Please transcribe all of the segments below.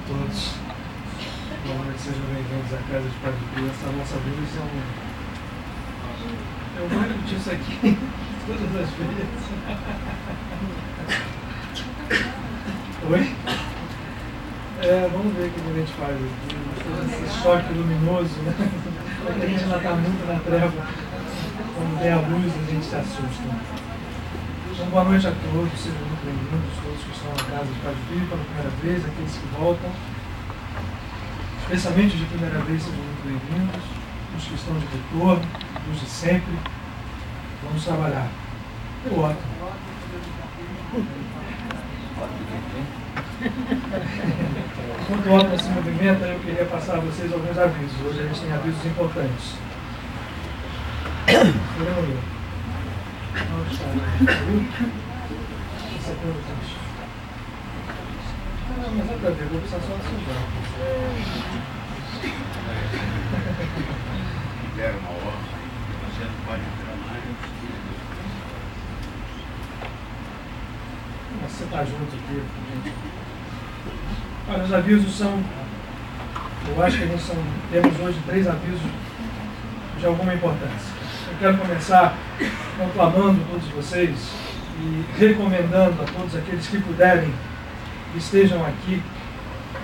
todos. Boa noite, sejam bem-vindos à Casa de Padre Pio. Essa nossa vida eu vou repetir isso aqui todas as vezes. Oi? Vamos ver o que a gente faz aqui. Esse choque luminoso, né? Porque a gente ainda está muito na treva. Quando tem a luz, a gente se assusta. Então, boa noite a todos, sejam muito bem-vindos, todos que estão na Casa de Padre Pio pela primeira vez, aqueles que voltam. Especialmente de primeira vez, sejam muito bem-vindos. Os que estão de retorno, os de sempre. Vamos trabalhar. Eu ótimo. Enquanto o ótimo se movimenta, eu queria passar a vocês alguns avisos. Hoje a gente tem avisos importantes. Onde está? Esse aqui é o texto. Não, mas é para ver, vou precisar só de sujar. Libera uma ordem, você não pode entrar mais. Você está junto aqui. Olha, os avisos são. Eu acho que temos hoje 3 avisos de alguma importância. Eu quero começar conclamando a todos vocês e recomendando a todos aqueles que puderem que estejam aqui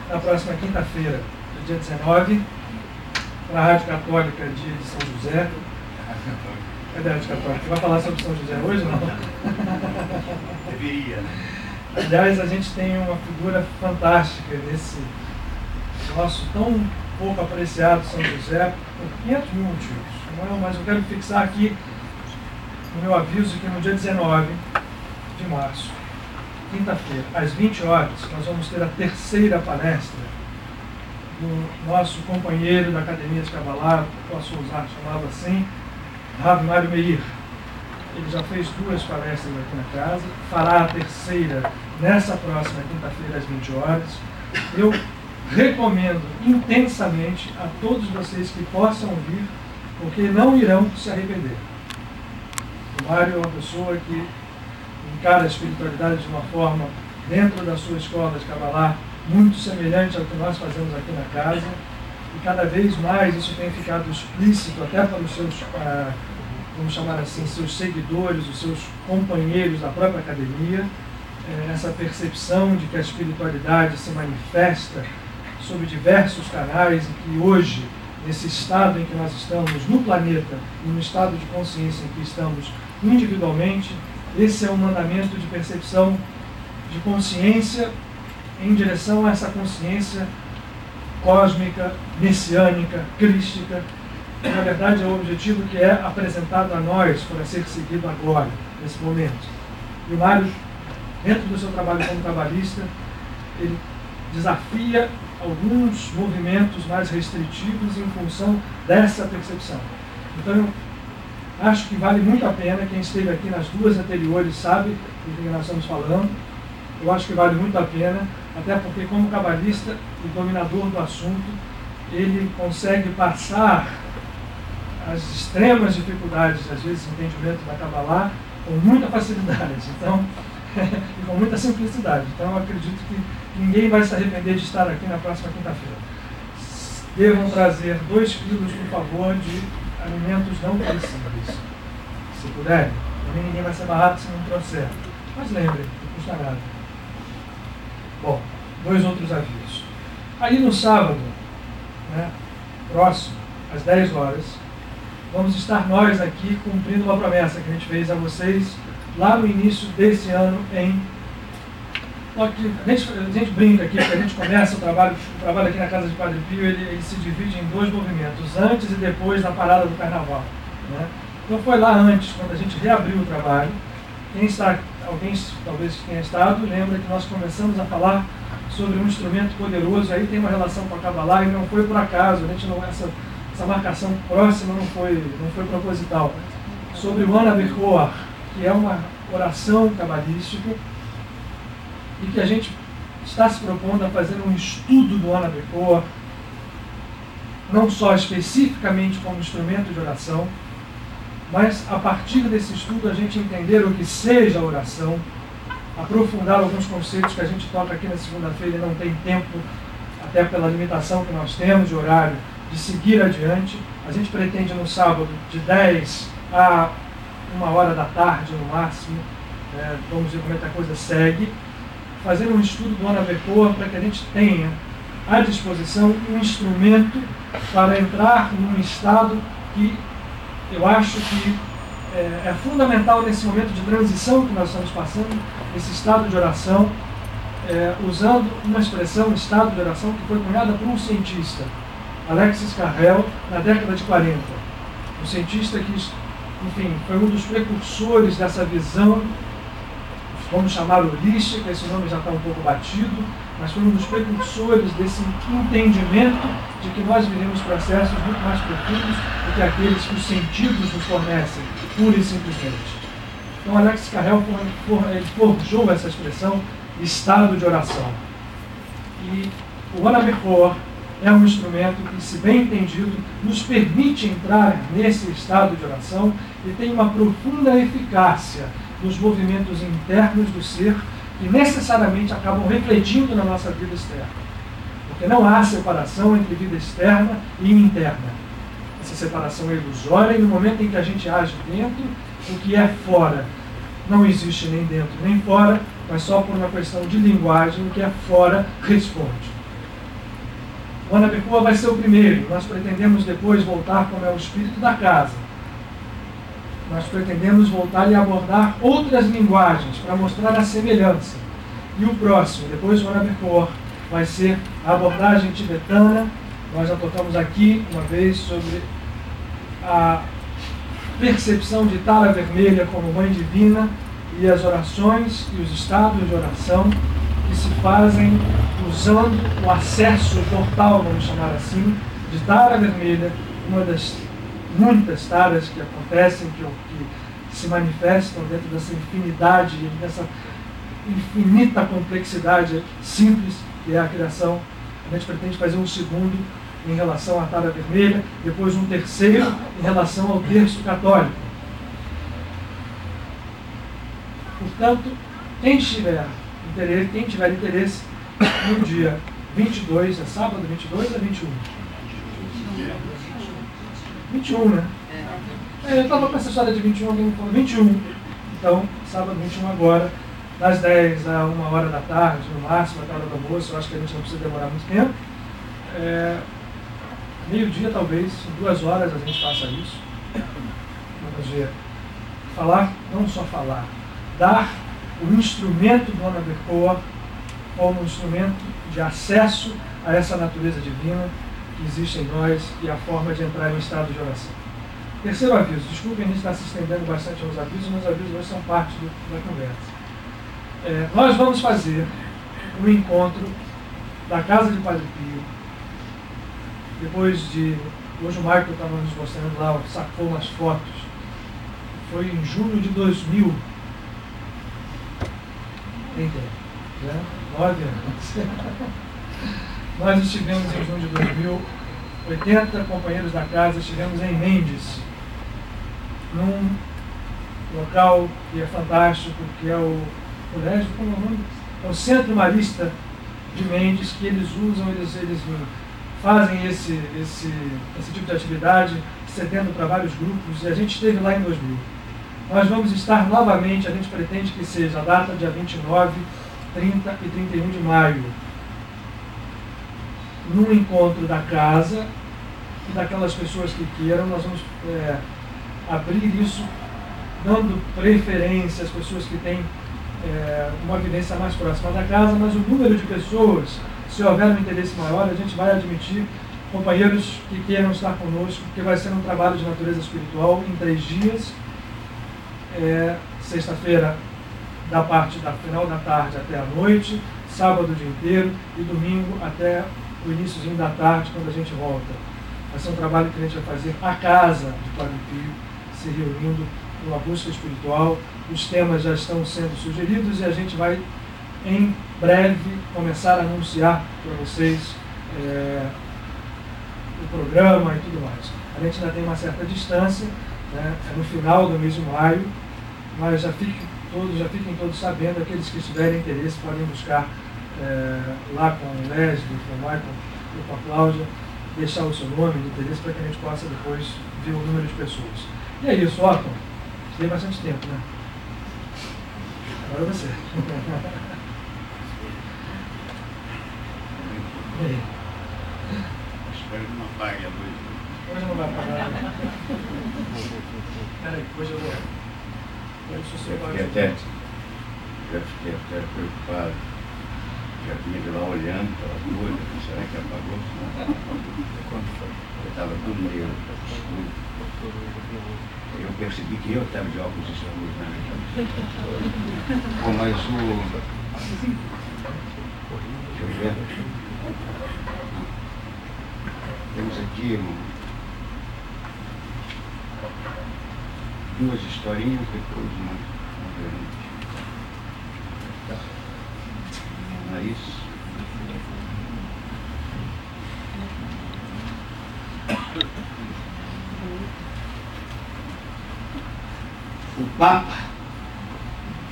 na próxima quinta-feira, dia 19, na Rádio Católica de São José. Cadê a Rádio Católica? Vai falar sobre São José hoje, não? Deveria, né? Aliás, a gente tem uma figura fantástica desse nosso tão pouco apreciado São José por 500 mil motivos. Mas eu quero fixar aqui no meu aviso que no dia 19 de março, quinta-feira, às 20 horas, nós vamos ter a terceira palestra do nosso companheiro da Academia de Kabbalah, posso usar, chamava assim, Rav Mário Meir. Ele já fez 2 palestras aqui na casa, fará a terceira nessa próxima quinta-feira às 20 horas. Eu recomendo intensamente a todos vocês que possam vir, porque não irão se arrepender. O Mário é uma pessoa que encara a espiritualidade de uma forma, dentro da sua escola de Kabbalah, muito semelhante ao que nós fazemos aqui na casa, e cada vez mais isso tem ficado explícito até para os seus, vamos chamar assim, seus seguidores, os seus companheiros da própria academia, essa percepção de que a espiritualidade se manifesta sob diversos canais e que hoje, nesse estado em que nós estamos no planeta e no estado de consciência em que estamos individualmente, esse é um mandamento de percepção de consciência em direção a essa consciência cósmica, messiânica, crística, que na verdade é o objetivo que é apresentado a nós para ser seguido agora, nesse momento. E o Mário, dentro do seu trabalho como cabalista, ele desafia alguns movimentos mais restritivos em função dessa percepção. Então, eu acho que vale muito a pena, quem esteve aqui nas 2 anteriores sabe do que nós estamos falando. Eu acho que vale muito a pena, até porque como cabalista e dominador do assunto, ele consegue passar as extremas dificuldades, às vezes, do entendimento da Kabbalah, com muita facilidade. Então, e com muita simplicidade. Então, eu acredito que ninguém vai se arrepender de estar aqui na próxima quinta-feira. Devam trazer 2 quilos, por favor, de alimentos não perecíveis. Se puderem. Também ninguém vai ser barrado se não trouxer. Mas lembrem, não custa nada. Bom, 2 outros avisos. Aí no sábado, né, próximo, às 10 horas, vamos estar nós aqui cumprindo uma promessa que a gente fez a vocês lá no início desse ano em... A gente brinca aqui, porque a gente começa o trabalho aqui na Casa de Padre Pio, ele se divide em 2 movimentos, antes e depois da parada do Carnaval. Né? Então foi lá antes, quando a gente reabriu o trabalho. Alguém talvez tenha estado, lembra que nós começamos a falar sobre um instrumento poderoso, aí tem uma relação com a Kabbalah e não foi por acaso, essa marcação próxima não foi proposital. Sobre o Ana Bechoar, que é uma oração cabalística, e que a gente está se propondo a fazer um estudo do Ana Bechoar, não só especificamente como instrumento de oração, mas a partir desse estudo a gente entender o que seja a oração, aprofundar alguns conceitos que a gente toca aqui na segunda-feira e não tem tempo até pela limitação que nós temos de horário, de seguir adiante. A gente pretende no sábado de 10 a 1h da tarde no máximo, vamos ver como é que a coisa segue, fazer um estudo do Ana Becoa para que a gente tenha à disposição um instrumento para entrar num estado que eu acho que é fundamental nesse momento de transição que nós estamos passando, esse estado de oração, usando uma expressão, estado de oração, que foi cunhada por um cientista, Alexis Carrel, na década de 40. Um cientista que, enfim, foi um dos precursores dessa visão, vamos chamar holística, esse nome já está um pouco batido, mas foi um dos precursores desse entendimento de que nós vivemos processos muito mais profundos do que aqueles que os sentidos nos fornecem, pura e simplesmente. Então, Alexis Carrel forjou essa expressão, estado de oração. E o Ana Becoa é um instrumento que, se bem entendido, nos permite entrar nesse estado de oração e tem uma profunda eficácia nos movimentos internos do ser que necessariamente acabam refletindo na nossa vida externa. Porque não há separação entre vida externa e interna. Essa separação é ilusória e no momento em que a gente age dentro, o que é fora não existe nem dentro nem fora, mas só por uma questão de linguagem, o que é fora responde. O Ana Becoa vai ser o primeiro. Nós pretendemos depois voltar, como é o espírito da casa. Nós pretendemos voltar e abordar outras linguagens para mostrar a semelhança. E o próximo, depois do Ana Becoa, vai ser a abordagem tibetana. Nós já tocamos aqui uma vez sobre a percepção de Tara Vermelha como Mãe Divina e as orações e os estados de oração que se fazem usando o acesso, o portal, vamos chamar assim, de Tara Vermelha, uma das muitas taras que acontecem, que se manifestam dentro dessa infinidade, dessa infinita complexidade simples que é a criação. A gente pretende fazer um segundo em relação à Tara Vermelha, depois um terceiro em relação ao terço católico. Portanto, quem tiver interesse, no dia 22, é sábado 22 ou 21? 21, né? Eu estava com essa história de 21, alguém me falou 21. Então, sábado 21 agora, das 10 a 1h da tarde, no máximo, até a hora do almoço. Eu acho que a gente não precisa demorar muito tempo. Meio-dia, talvez, em 2 horas a gente faça isso. Vamos ver. Falar, não só falar, dar o instrumento do Ana Becoa como um instrumento de acesso a essa natureza divina que existe em nós e a forma de entrar em estado de oração. Terceiro aviso. Desculpem, a gente está se estendendo bastante aos avisos, mas os avisos hoje são parte da conversa. Nós vamos fazer um encontro da Casa de Padre Pio. Depois de... Hoje o Michael estava nos mostrando lá, sacou umas fotos. Foi em julho de 2000. Tem tempo, né? 9 anos. Nós estivemos em junho de 2000, 80 companheiros da casa, estivemos em Mendes, num local que é fantástico, que é o colégio, como é o nome? É o Centro Marista de Mendes, que eles usam, eles fazem esse tipo de atividade, cedendo para vários grupos, e a gente esteve lá em 2000. Nós vamos estar novamente, a gente pretende que seja a data dia 29, 30 e 31 de maio, num encontro da casa e daquelas pessoas que queiram. Nós vamos abrir isso, dando preferência às pessoas que têm uma vivência mais próxima da casa, mas o número de pessoas, se houver um interesse maior, a gente vai admitir companheiros que queiram estar conosco, porque vai ser um trabalho de natureza espiritual em 3 dias, sexta-feira da parte da final da tarde até a noite, sábado o dia inteiro e domingo até o iníciozinho da tarde, quando a gente volta. Vai ser um trabalho que a gente vai fazer à casa de Padre Pio, se reunindo numa busca espiritual. Os temas já estão sendo sugeridos e a gente vai, em breve, começar a anunciar para vocês o programa e tudo mais. A gente ainda tem uma certa distância, né? É no final do mês de maio, mas já fiquem todos sabendo, aqueles que tiverem interesse podem buscar lá com o Leslie, com o Michael e com a Cláudia, deixar o seu nome de interesse para que a gente possa depois ver o número de pessoas. E é isso, Otton. Tem bastante tempo, né? Agora você. E aí? Espero que não apague a luz. Hoje não vai apagar. Peraí, hoje eu vou. Eu fiquei até preocupado. Já vinha de lá olhando para as coisas. Será que apagou? Eu estava tudo meio escuro. Eu percebi que eu estava de óculos escuros, né? Bom, mas deixa eu ver. Temos aqui duas historinhas, depois uma grande. Não é isso? O Papa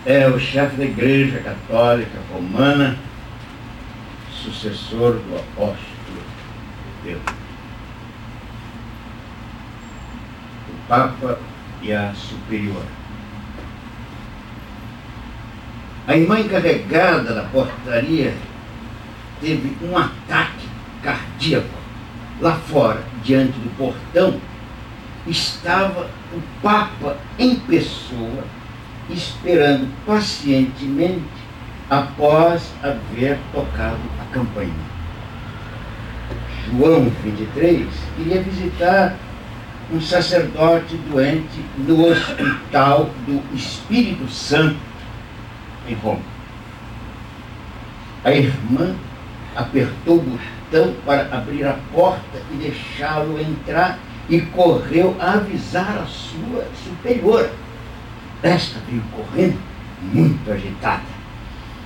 é o chefe da Igreja Católica Romana, sucessor do apóstolo Pedro. O Papa e a superiora. A irmã encarregada da portaria teve um ataque cardíaco. Lá fora, diante do portão, estava o Papa em pessoa, esperando pacientemente após haver tocado a campainha. João 23 queria visitar um sacerdote doente no Hospital do Espírito Santo, em Roma. A irmã apertou o botão para abrir a porta e deixá-lo entrar e correu a avisar a sua superiora. Esta veio correndo, muito agitada.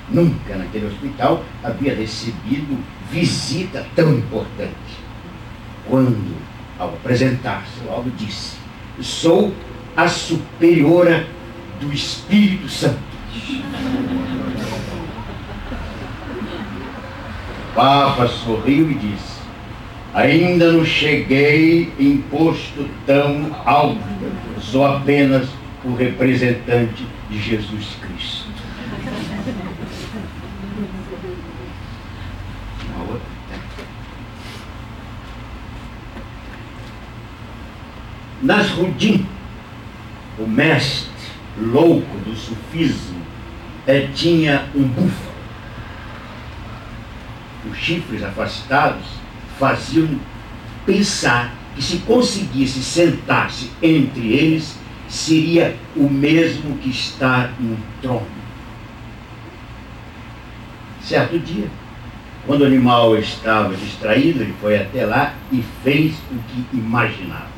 Nunca naquele hospital havia recebido visita tão importante. Quando, ao apresentar-se, logo disse: sou a superiora do Espírito Santo. O Papa sorriu e disse: ainda não cheguei em posto tão alto, sou apenas o representante de Jesus Cristo. Uma outra. Nasruddin, o mestre louco do sufismo, tinha um búfalo. Os chifres afastados faziam pensar que se conseguisse sentar-se entre eles, seria o mesmo que estar num trono. Certo dia, quando o animal estava distraído, ele foi até lá e fez o que imaginava.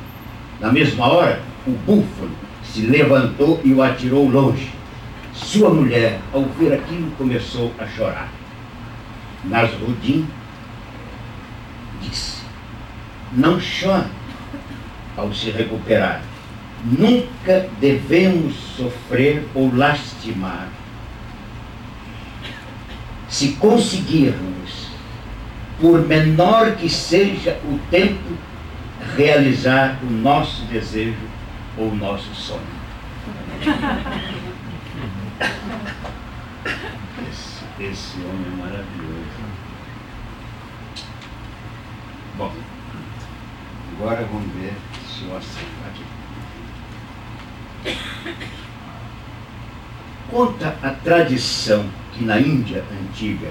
Na mesma hora, o búfalo se levantou e o atirou longe. Sua mulher, ao ver aquilo, começou a chorar. Nasruddin disse: não chore ao se recuperar. Nunca devemos sofrer ou lastimar. Se conseguirmos, por menor que seja o tempo, realizar o nosso desejo ou o nosso sonho. Esse homem é maravilhoso. Bom, agora vamos ver se eu acerto aqui. Conta a tradição que na Índia antiga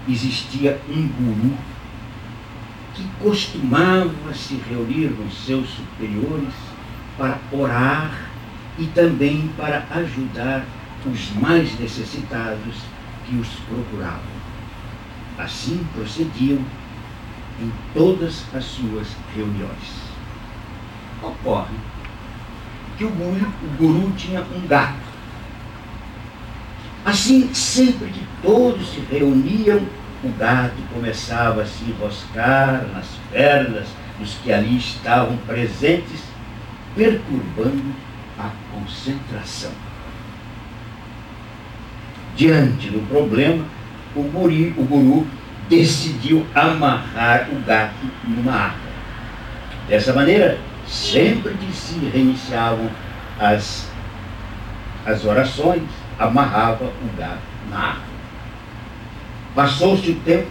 existia um guru que costumava se reunir com seus superiores para orar e também para ajudar os mais necessitados que os procuravam. Assim procediam em todas as suas reuniões. Ocorre que o guru tinha um gato. Assim, sempre que todos se reuniam, o gato começava a se enroscar nas pernas dos que ali estavam presentes, perturbando a concentração. Diante do problema, o guru decidiu amarrar o gato numa árvore. Dessa maneira, sempre que se reiniciavam as orações, amarrava o gato na árvore. Passou-se o tempo,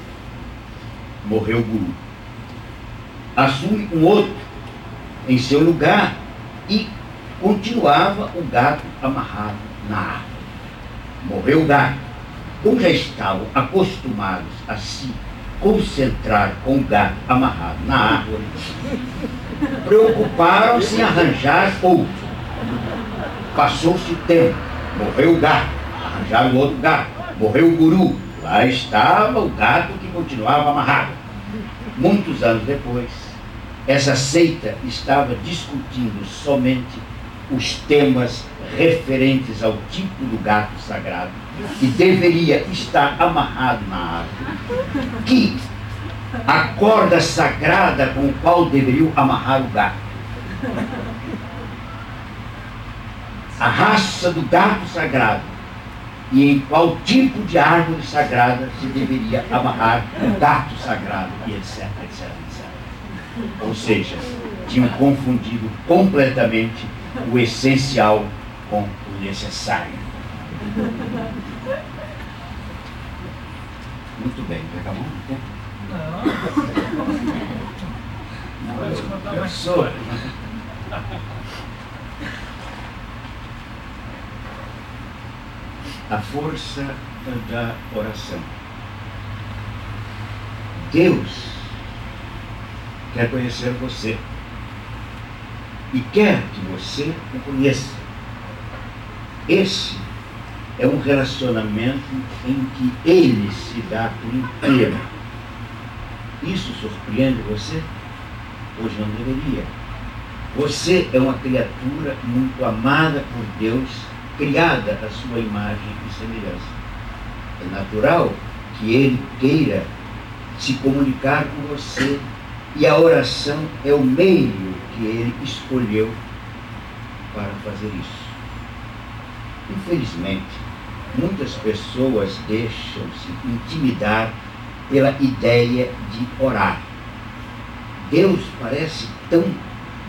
morreu o guru. Assume um outro em seu lugar e continuava o gato amarrado na árvore. Morreu o gato. Como já estavam acostumados a se concentrar com o gato amarrado na árvore, preocuparam-se em arranjar outro. Passou-se o tempo, morreu o gato, arranjaram outro gato, morreu o guru, lá estava o gato que continuava amarrado. Muitos anos depois, essa seita estava discutindo somente os temas referentes ao tipo do gato sagrado que deveria estar amarrado na árvore, que a corda sagrada com o qual deveriam amarrar o gato, a raça do gato sagrado e em qual tipo de árvore sagrada se deveria amarrar o gato sagrado e etc, etc, etc. Ou seja, tinham confundido completamente o essencial com o necessário. Muito bem, já acabou o tempo? Não, eu sou. A força da oração. Deus quer conhecer você e quer que você o conheça. Esse é um relacionamento em que Ele se dá por inteiro. Isso surpreende você? Pois não deveria. Você é uma criatura muito amada por Deus, criada à sua imagem e semelhança. É natural que Ele queira se comunicar com você e a oração é o meio que Ele escolheu para fazer isso. Infelizmente, muitas pessoas deixam-se intimidar pela ideia de orar. Deus parece tão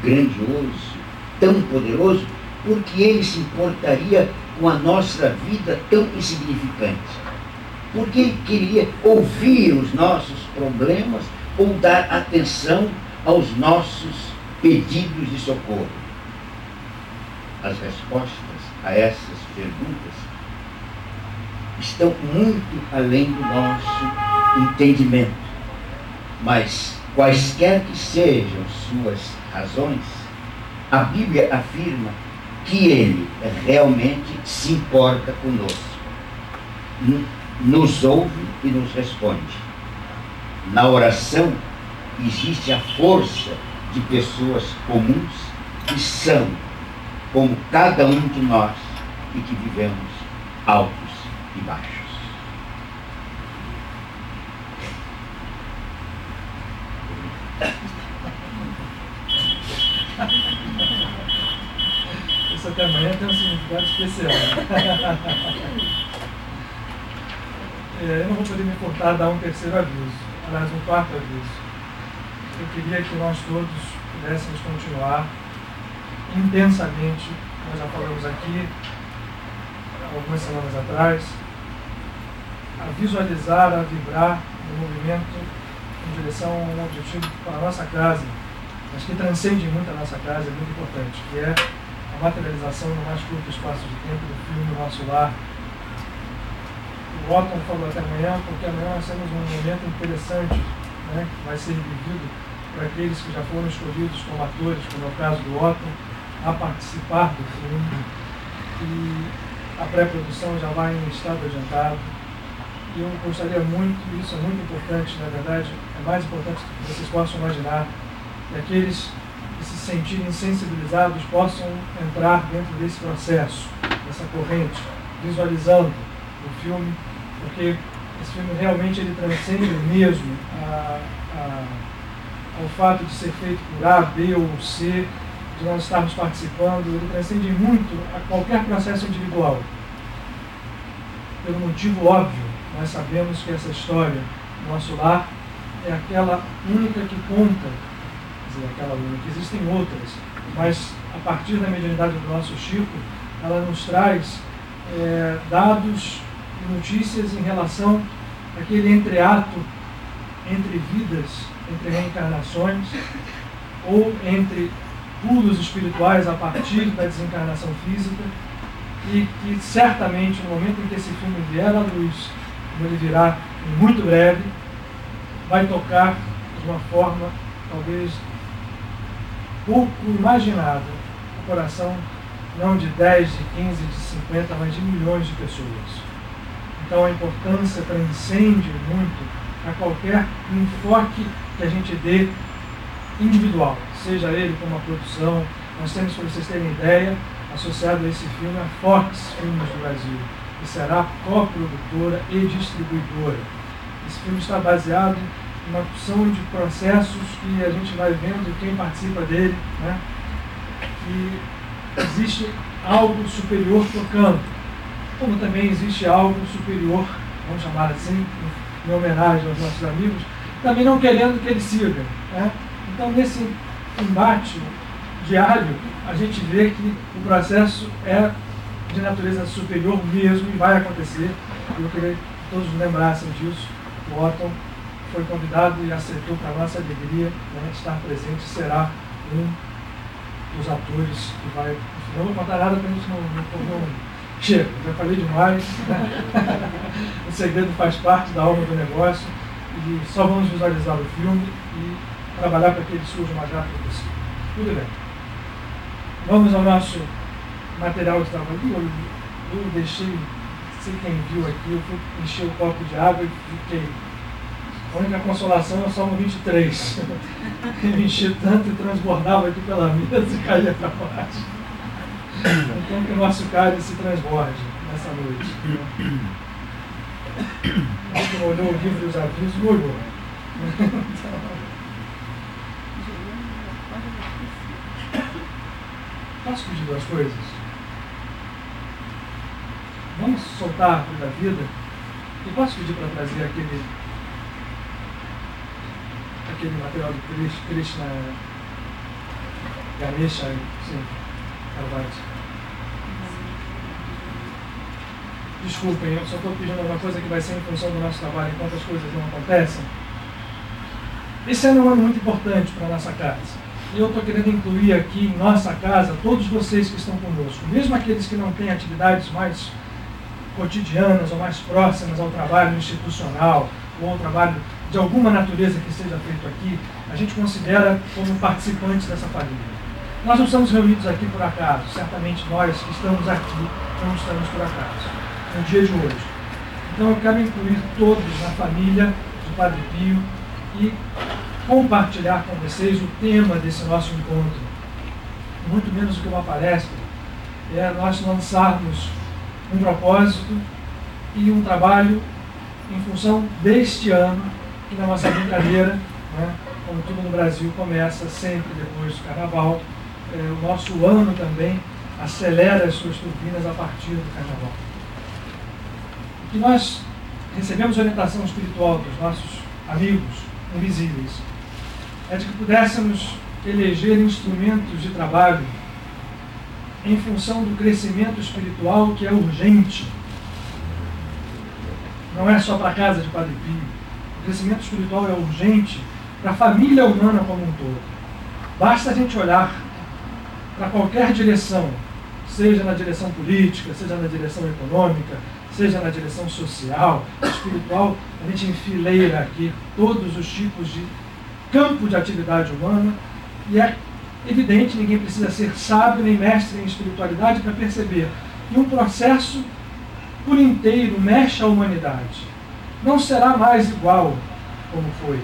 grandioso, tão poderoso, porque Ele se importaria com a nossa vida tão insignificante. Porque Ele queria ouvir os nossos problemas ou dar atenção aos nossos pedidos de socorro. As respostas a essas perguntas estão muito além do nosso entendimento. Mas, quaisquer que sejam suas razões, a Bíblia afirma que Ele realmente se importa conosco, nos ouve e nos responde. Na oração existe a força de pessoas comuns que são como cada um de nós e que vivemos altos e baixos. Isso até amanhã tem um significado especial. Eu não vou poder me importar dar um terceiro aviso, aliás, um quarto aviso. Eu queria que nós todos pudéssemos continuar intensamente, nós já falamos aqui, algumas semanas atrás, a visualizar, a vibrar no movimento em direção a um objetivo para a nossa casa, mas que transcende muito a nossa casa, é muito importante, que é a materialização no mais curto espaço de tempo do filme Nosso Lar. O Otton falou até amanhã, porque amanhã nós temos um momento interessante, né, que vai ser vivido por aqueles que já foram escolhidos como atores, como é o caso do Otton, a participar do filme. E a pré-produção já vai em estado adiantado. E eu gostaria muito, e isso é muito importante, na verdade, é mais importante do que vocês possam imaginar, que aqueles que se sentirem sensibilizados possam entrar dentro desse processo, dessa corrente, visualizando o filme, porque esse filme realmente ele transcende mesmo ao fato de ser feito por A, B ou C, de nós estarmos participando, ele transcende muito a qualquer processo individual. Pelo motivo óbvio nós sabemos que essa história, nosso lar, é aquela única que conta, quer dizer, aquela única, existem outras, mas a partir da mediunidade do nosso Chico, ela nos traz dados e notícias em relação àquele entreato entre vidas, entre reencarnações, ou entre pulos espirituais a partir da desencarnação física, e que certamente no momento em que esse filme vier à luz, como ele virá em muito breve, vai tocar de uma forma talvez pouco imaginada o coração não de 10, de 15, de 50, mas de milhões de pessoas. Então a importância transcende muito a qualquer enfoque que a gente dê individual, seja ele como uma produção. Nós temos, para vocês terem ideia, associado a esse filme, a Fox Filmes do Brasil, que será coprodutora e distribuidora. Esse filme está baseado em uma opção de processos que a gente vai vendo quem participa dele, né? E existe algo superior tocando, como também existe algo superior, vamos chamar assim, em homenagem aos nossos amigos, também não querendo que ele siga, né? Então, nesse embate diário, a gente vê que o processo é de natureza superior mesmo e vai acontecer. Eu queria que todos lembrassem disso. O Otton foi convidado e aceitou, para a nossa alegria, né, estar presente, será um dos atores que vai... Não vou contar nada para a gente não chega, já falei demais, né? O segredo faz parte da alma do negócio e só vamos visualizar o filme e trabalhar para que ele surja o mais rápido possível. Tudo bem. Vamos ao nosso material de trabalho. Eu deixei, sei quem viu aqui, eu fui encher o copo de água e fiquei. A única consolação é o Salmo 23. Eu enchi tanto e transbordava aqui pela mesa e caía para baixo. Então que o nosso cálice transborde nessa noite. Quem olhou o livro dos avisos, olhou. Posso pedir duas coisas? Vamos soltar a árvore da vida e posso pedir para trazer aquele material do Krishna Ganesha, sim, Parvati. Desculpem, eu só estou pedindo alguma coisa que vai ser em função do nosso trabalho enquanto as coisas não acontecem. Esse ano é um ano muito importante para a nossa casa. E eu estou querendo incluir aqui em nossa casa todos vocês que estão conosco, mesmo aqueles que não têm atividades mais cotidianas ou mais próximas ao trabalho institucional ou ao trabalho de alguma natureza que seja feito aqui, a gente considera como participantes dessa família. Nós não estamos reunidos aqui por acaso, certamente nós que estamos aqui não estamos por acaso, no dia de hoje. Então eu quero incluir todos na família do Padre Pio e compartilhar com vocês o tema desse nosso encontro. Muito menos do que uma palestra, é nós lançarmos um propósito e um trabalho em função deste ano, que na nossa brincadeira, né, como tudo no Brasil começa sempre depois do Carnaval, o nosso ano também acelera as suas turbinas a partir do Carnaval. E que nós recebemos orientação espiritual dos nossos amigos invisíveis, é de que pudéssemos eleger instrumentos de trabalho em função do crescimento espiritual que é urgente. Não é só para a casa de Padre Pio. O crescimento espiritual é urgente para a família humana como um todo. Basta a gente olhar para qualquer direção, seja na direção política, seja na direção econômica, seja na direção social, espiritual, a gente enfileira aqui todos os tipos de campo de atividade humana, e é evidente, ninguém precisa ser sábio nem mestre em espiritualidade para perceber que um processo por inteiro mexe a humanidade. Não será mais igual como foi.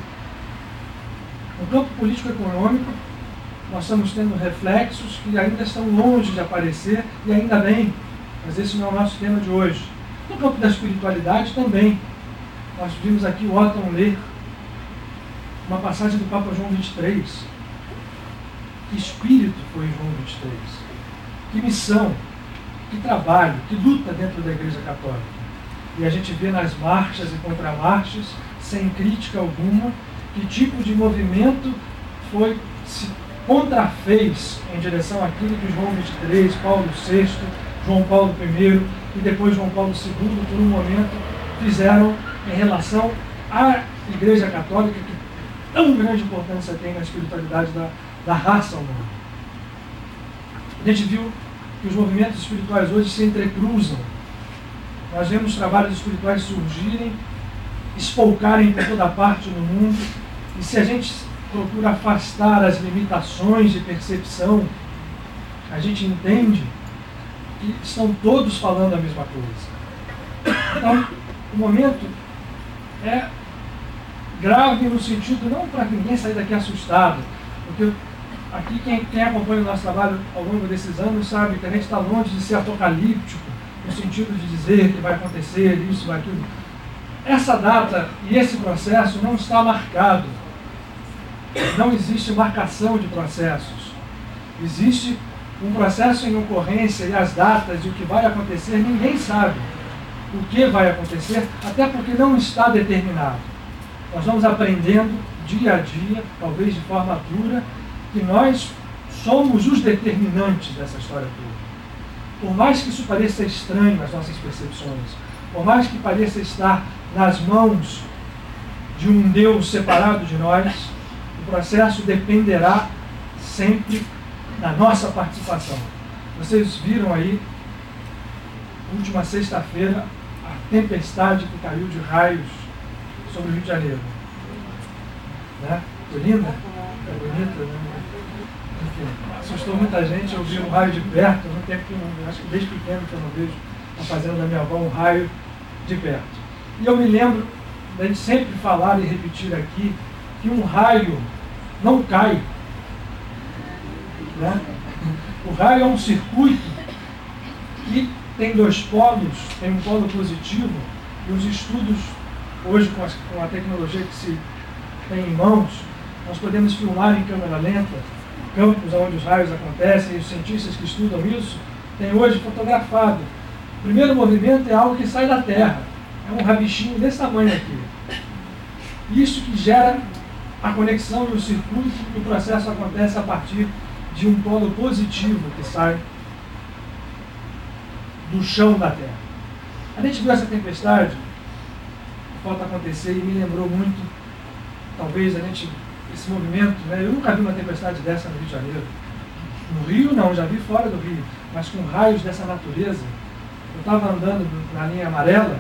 No campo político-econômico, nós estamos tendo reflexos que ainda estão longe de aparecer, e ainda bem, mas esse não é o nosso tema de hoje. No campo da espiritualidade também. Nós vimos aqui o Otton ler uma passagem do Papa João 23. Que espírito foi João 23? Que missão, que trabalho, que luta dentro da Igreja Católica. E a gente vê nas marchas e contramarchas, sem crítica alguma, que tipo de movimento se contrafez em direção àquilo que João XXIII, Paulo VI, João Paulo I e depois João Paulo II, por um momento, fizeram em relação à Igreja Católica, que tão grande importância tem na espiritualidade da raça humana. A gente viu que os movimentos espirituais hoje se entrecruzam. Nós vemos trabalhos espirituais surgirem, espolcarem por toda parte no mundo, e se a gente procura afastar as limitações de percepção, a gente entende que estão todos falando a mesma coisa. Então, o momento é grave no sentido, não para ninguém sair daqui assustado, porque aqui quem acompanha o nosso trabalho ao longo desses anos sabe que a gente está longe de ser apocalíptico, no sentido de dizer que vai acontecer isso, vai aquilo. Essa data e esse processo não está marcado. Não existe marcação de processos. Existe um processo em ocorrência e as datas e o que vai acontecer, ninguém sabe o que vai acontecer, até porque não está determinado. Nós vamos aprendendo dia a dia, talvez de forma dura, que nós somos os determinantes dessa história toda. Por mais que isso pareça estranho às nossas percepções, por mais que pareça estar nas mãos de um Deus separado de nós, o processo dependerá sempre da nossa participação. Vocês viram aí, última sexta-feira, a tempestade que caiu de raios sobre o Rio de Janeiro. Né? Foi linda? É bonita, né? Enfim, assustou muita gente. Eu vi um raio de perto, no tempo que eu acho que desde pequeno que eu não vejo na fazenda da minha avó um raio de perto. E eu me lembro da gente sempre falar e repetir aqui que um raio não cai. Né? O raio é um circuito que tem dois polos, tem um polo positivo, e os estudos, hoje com a tecnologia que se tem em mãos, nós podemos filmar em câmera lenta campos onde os raios acontecem, e os cientistas que estudam isso têm hoje fotografado. O primeiro movimento é algo que sai da Terra, é um rabichinho desse tamanho aqui. Isso que gera a conexão e o circuito, e o processo acontece a partir de um polo positivo que sai do chão da Terra. A gente viu essa tempestade, a foto acontecer, e me lembrou muito, talvez, esse movimento, né? Eu nunca vi uma tempestade dessa no Rio de Janeiro. No Rio não, já vi fora do Rio, mas com raios dessa natureza. Eu estava andando na linha amarela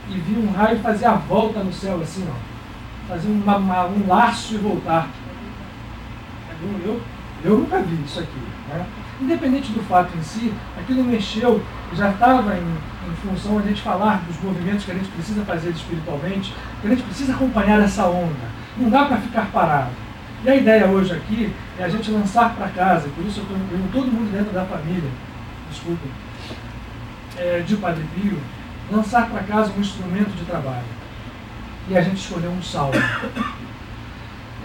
e vi um raio fazer a volta no céu assim, ó. Fazer um laço e voltar. Eu nunca vi isso aqui. Né? Independente do fato em si, aquilo mexeu, já estava em função de a gente falar dos movimentos que a gente precisa fazer espiritualmente, que a gente precisa acompanhar essa onda. Não dá para ficar parado. E a ideia hoje aqui é a gente lançar para casa, por isso eu estou incluindo todo mundo dentro da família, desculpem, de Padre Pio, lançar para casa um instrumento de trabalho. E a gente escolheu um salmo.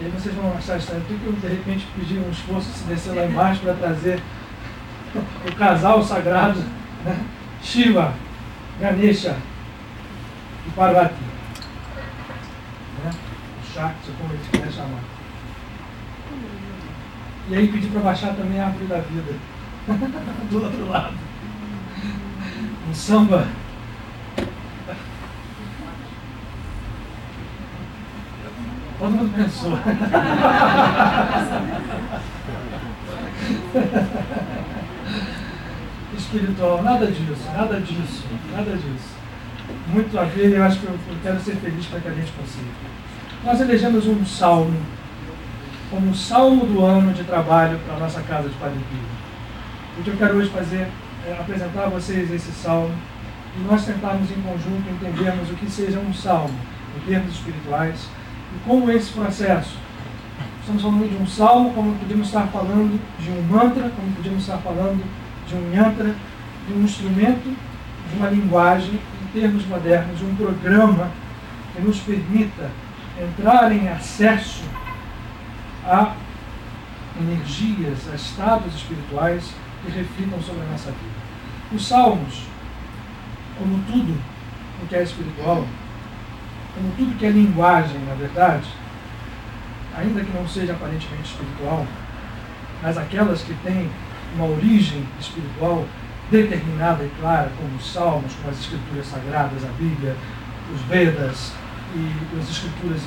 E aí vocês vão achar estranho, porque eu de repente pedi um esforço se descer lá embaixo para trazer o casal sagrado, né? Shiva, Ganesha e Parvati. Né? O Shakti, como eles querem chamar. E aí pedi para baixar também a árvore da vida. Do outro lado. Um samba. Todo mundo pensou. Espiritual, nada disso. Muito a ver, eu acho que eu quero ser feliz para que a gente consiga. Nós elegemos um salmo como o salmo do ano de trabalho para a nossa casa de Padre Pio. O que eu quero hoje fazer é apresentar a vocês esse salmo e nós tentarmos em conjunto entendermos o que seja um salmo em termos espirituais. E como esse processo, estamos falando de um salmo, como podemos estar falando de um mantra, como podemos estar falando de um yantra, de um instrumento, de uma linguagem, em termos modernos, de um programa que nos permita entrar em acesso a energias, a estados espirituais que reflitam sobre a nossa vida. Os salmos, como tudo no que é espiritual, como tudo que é linguagem, na verdade, ainda que não seja aparentemente espiritual, mas aquelas que têm uma origem espiritual determinada e clara, como os Salmos, como as Escrituras Sagradas, a Bíblia, os Vedas e as Escrituras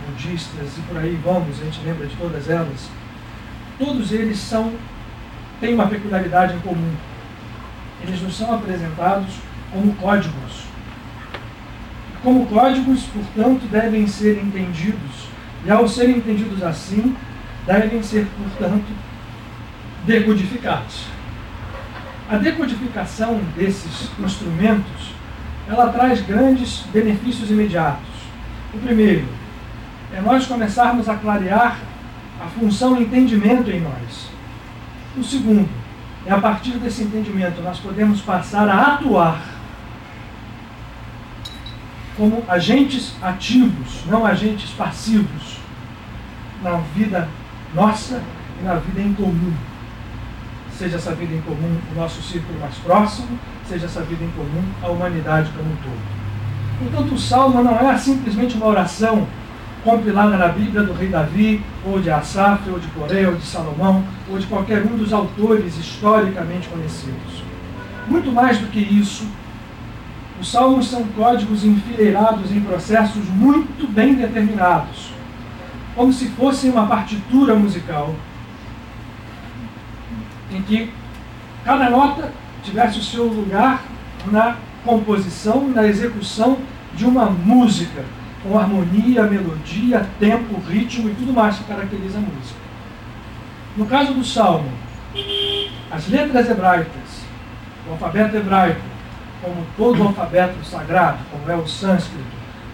budistas, e por aí vamos, a gente lembra de todas elas, todos eles têm uma peculiaridade em comum. Eles nos são apresentados como códigos. Como códigos, portanto, devem ser entendidos, e ao serem entendidos assim, devem ser, portanto, decodificados. A decodificação desses instrumentos, ela traz grandes benefícios imediatos. O primeiro é nós começarmos a clarear a função entendimento em nós. O segundo é, a partir desse entendimento, nós podemos passar a atuar como agentes ativos, não agentes passivos, na vida nossa e na vida em comum. Seja essa vida em comum o nosso círculo mais próximo, seja essa vida em comum a humanidade como um todo. Portanto, o Salmo não é simplesmente uma oração compilada na Bíblia do rei Davi, ou de Asaf, ou de Coré, ou de Salomão, ou de qualquer um dos autores historicamente conhecidos. Muito mais do que isso, os Salmos são códigos enfileirados em processos muito bem determinados, como se fosse uma partitura musical, em que cada nota tivesse o seu lugar na composição, na execução de uma música, com harmonia, melodia, tempo, ritmo e tudo mais que caracteriza a música. No caso do Salmo, as letras hebraicas, o alfabeto hebraico, como todo o alfabeto sagrado, como é o sânscrito,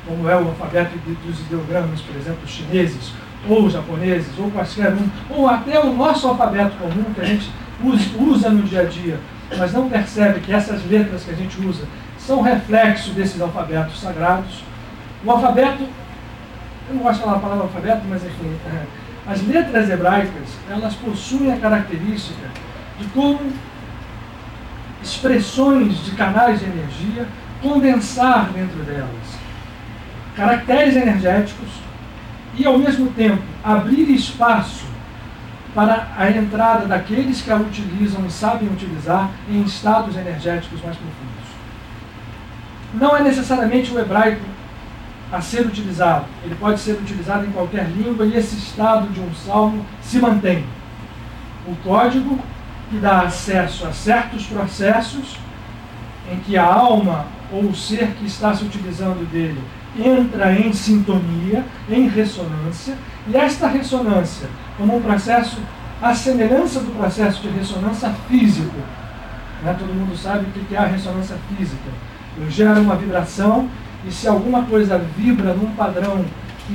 como é o alfabeto dos ideogramas, por exemplo, os chineses, ou os japoneses, ou quaisquer um, ou até o nosso alfabeto comum, que a gente usa no dia a dia, mas não percebe que essas letras que a gente usa são reflexo desses alfabetos sagrados. O alfabeto, eu não gosto de falar a palavra alfabeto, mas enfim, as letras hebraicas, elas possuem a característica de como expressões de canais de energia condensar dentro delas caracteres energéticos e, ao mesmo tempo, abrir espaço para a entrada daqueles que a utilizam e sabem utilizar em estados energéticos mais profundos. Não é necessariamente o hebraico a ser utilizado. Ele pode ser utilizado em qualquer língua e esse estado de um salmo se mantém. O código que dá acesso a certos processos em que a alma ou o ser que está se utilizando dele entra em sintonia, em ressonância, e esta ressonância, como um processo, a semelhança do processo de ressonância físico, né? Todo mundo sabe o que é a ressonância física. Eu gero uma vibração e se alguma coisa vibra num padrão que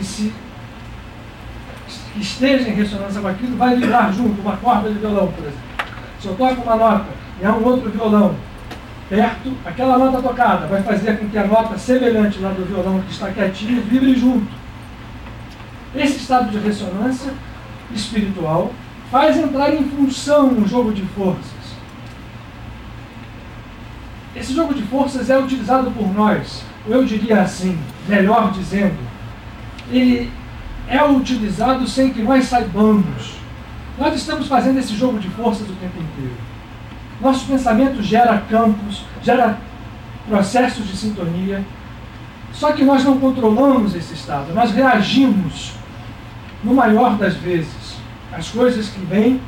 esteja em ressonância com aquilo, vai vibrar junto, uma corda de violão, por exemplo. Se eu toco uma nota e há um outro violão perto, aquela nota tocada vai fazer com que a nota semelhante lá do violão que está quietinho vibre junto. Esse estado de ressonância espiritual faz entrar em função um jogo de forças. Esse jogo de forças é utilizado por nós, ou eu diria assim, melhor dizendo, ele é utilizado sem que nós saibamos. Nós estamos fazendo esse jogo de forças o tempo inteiro. Nosso pensamento gera campos, gera processos de sintonia, só que nós não controlamos esse estado, nós reagimos, no maior das vezes, às coisas que vêm,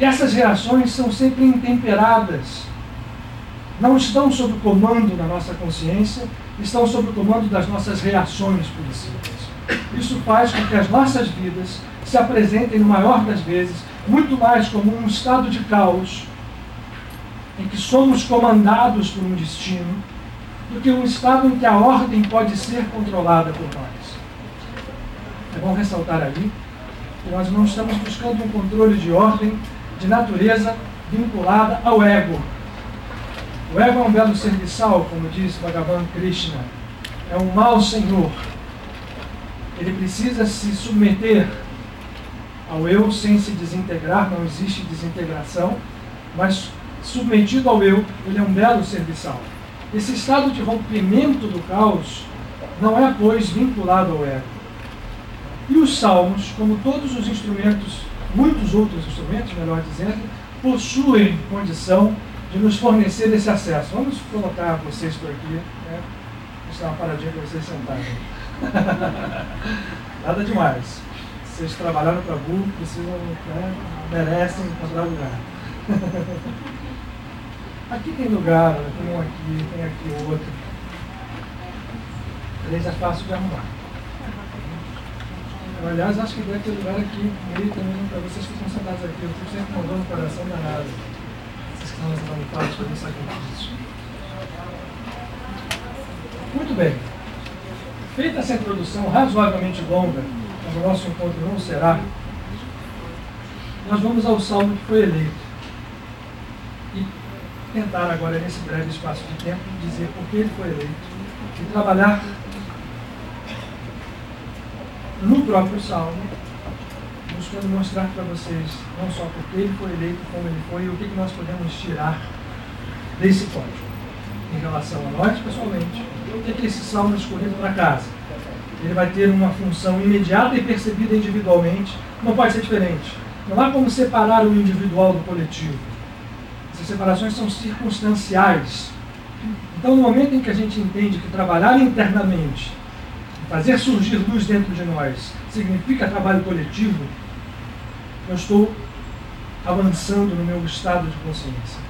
e essas reações são sempre intemperadas, não estão sob o comando da nossa consciência, estão sob o comando das nossas reações purissíveis. Isso faz com que as nossas vidas se apresentem, no maior das vezes, muito mais como um estado de caos, em que somos comandados por um destino, do que um estado em que a ordem pode ser controlada por nós. É bom ressaltar ali que nós não estamos buscando um controle de ordem, de natureza vinculada ao ego. O ego é um belo serviçal, como diz Bhagavan Krishna, é um mau senhor. Ele precisa se submeter ao eu sem se desintegrar, não existe desintegração, mas submetido ao eu, ele é um belo serviçal. Esse estado de rompimento do caos não é, pois, vinculado ao ego. E os salmos, como todos os instrumentos, muitos outros instrumentos, melhor dizendo, possuem condição de nos fornecer esse acesso. Vamos colocar vocês por aqui, né? Deixa eu dar uma paradinha para vocês sentarem. Nada demais. Vocês trabalharam para burro, precisam, né, merecem encontrar lugar. Aqui tem lugar, tem um aqui, tem aqui outro. 3 é fácil de arrumar. Aliás, acho que deve ter lugar aqui no meio também para vocês que estão sentados aqui. Eu fico sempre mandando o coração danado. Vocês que estão sentados para fazer sacrifício. Muito bem. Feita essa introdução razoavelmente longa, mas o nosso encontro não será, nós vamos ao salmo que foi eleito. E tentar agora, nesse breve espaço de tempo, dizer por que ele foi eleito e trabalhar no próprio salmo, buscando mostrar para vocês não só por que ele foi eleito, como ele foi e o que nós podemos tirar desse código em relação a nós pessoalmente. O que esse salmo escolhido para casa? Ele vai ter uma função imediata e percebida individualmente, não pode ser diferente. Não há como separar o individual do coletivo. Essas separações são circunstanciais. Então, no momento em que a gente entende que trabalhar internamente, fazer surgir luz dentro de nós, significa trabalho coletivo, eu estou avançando no meu estado de consciência.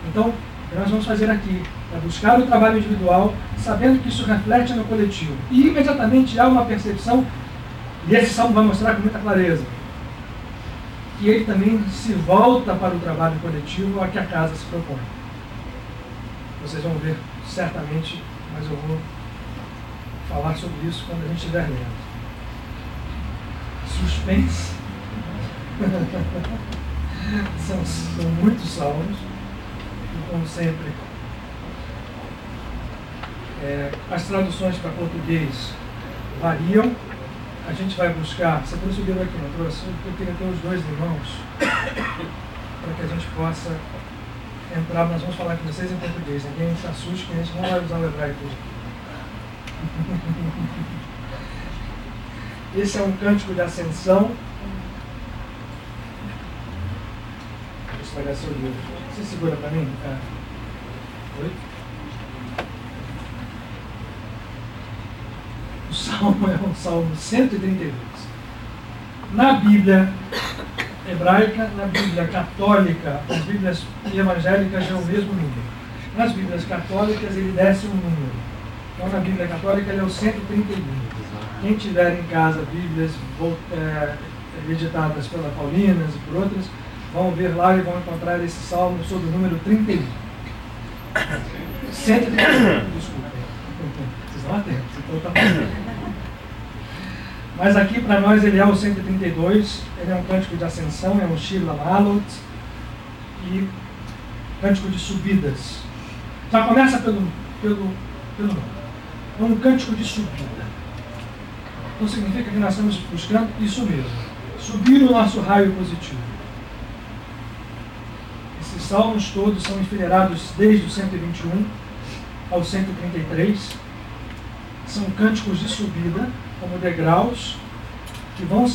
Então, o que nós vamos fazer aqui é buscar o trabalho individual, sabendo que isso reflete no coletivo. E imediatamente há uma percepção, e esse salmo vai mostrar com muita clareza, que ele também se volta para o trabalho coletivo a que a casa se propõe. Vocês vão ver certamente, mas eu vou falar sobre isso quando a gente estiver lendo. Suspense. são muitos salmos, e como sempre, as traduções para português variam. A gente vai buscar, você trouxe o livro aqui, não trouxe? Eu queria ter os dois irmãos para que a gente possa entrar. Nós vamos falar com vocês em português, ninguém se assuste que a gente não vai usar o hebraico hoje. Esse é um cântico de ascensão. Vou estragar seu livro. Você segura para mim? Oi? O salmo é um salmo 132. Na Bíblia hebraica, na Bíblia católica, nas Bíblias evangélicas é o mesmo número. Nas Bíblias católicas ele desce um número. Então na Bíblia católica ele é o 131. Quem tiver em casa Bíblias editadas pela Paulinas e por outras, vão ver lá e vão encontrar esse salmo sob o número 31. 131, desculpa. Vocês estão atentos, então tá bom. Mas aqui para nós ele é o 132, ele é um cântico de ascensão, é um Shir Lamalot e cântico de subidas. Já começa pelo nome. É um cântico de subida. Então significa que nós estamos buscando isso mesmo, subir o nosso raio positivo. Esses salmos todos são enfileirados desde o 121 ao 133. São cânticos de subida, como degraus, que vão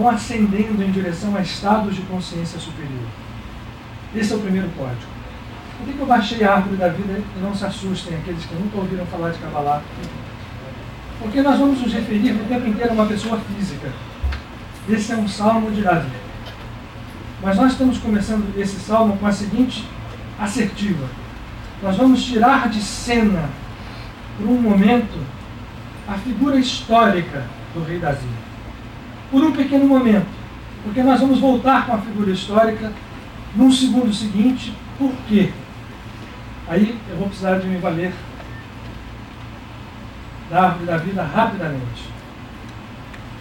ascendendo em direção a estados de consciência superior. Esse é o primeiro código. Por que eu baixei a árvore da vida e não se assustem aqueles que nunca ouviram falar de Kabbalah? Porque nós vamos nos referir o tempo inteiro a uma pessoa física. Esse é um salmo de Davi. Mas nós estamos começando esse salmo com a seguinte assertiva. Nós vamos tirar de cena, por um momento, a figura histórica do rei Davi. Por um pequeno momento. Porque nós vamos voltar com a figura histórica num segundo seguinte. Por quê? Aí eu vou precisar de me valer da árvore da vida rapidamente.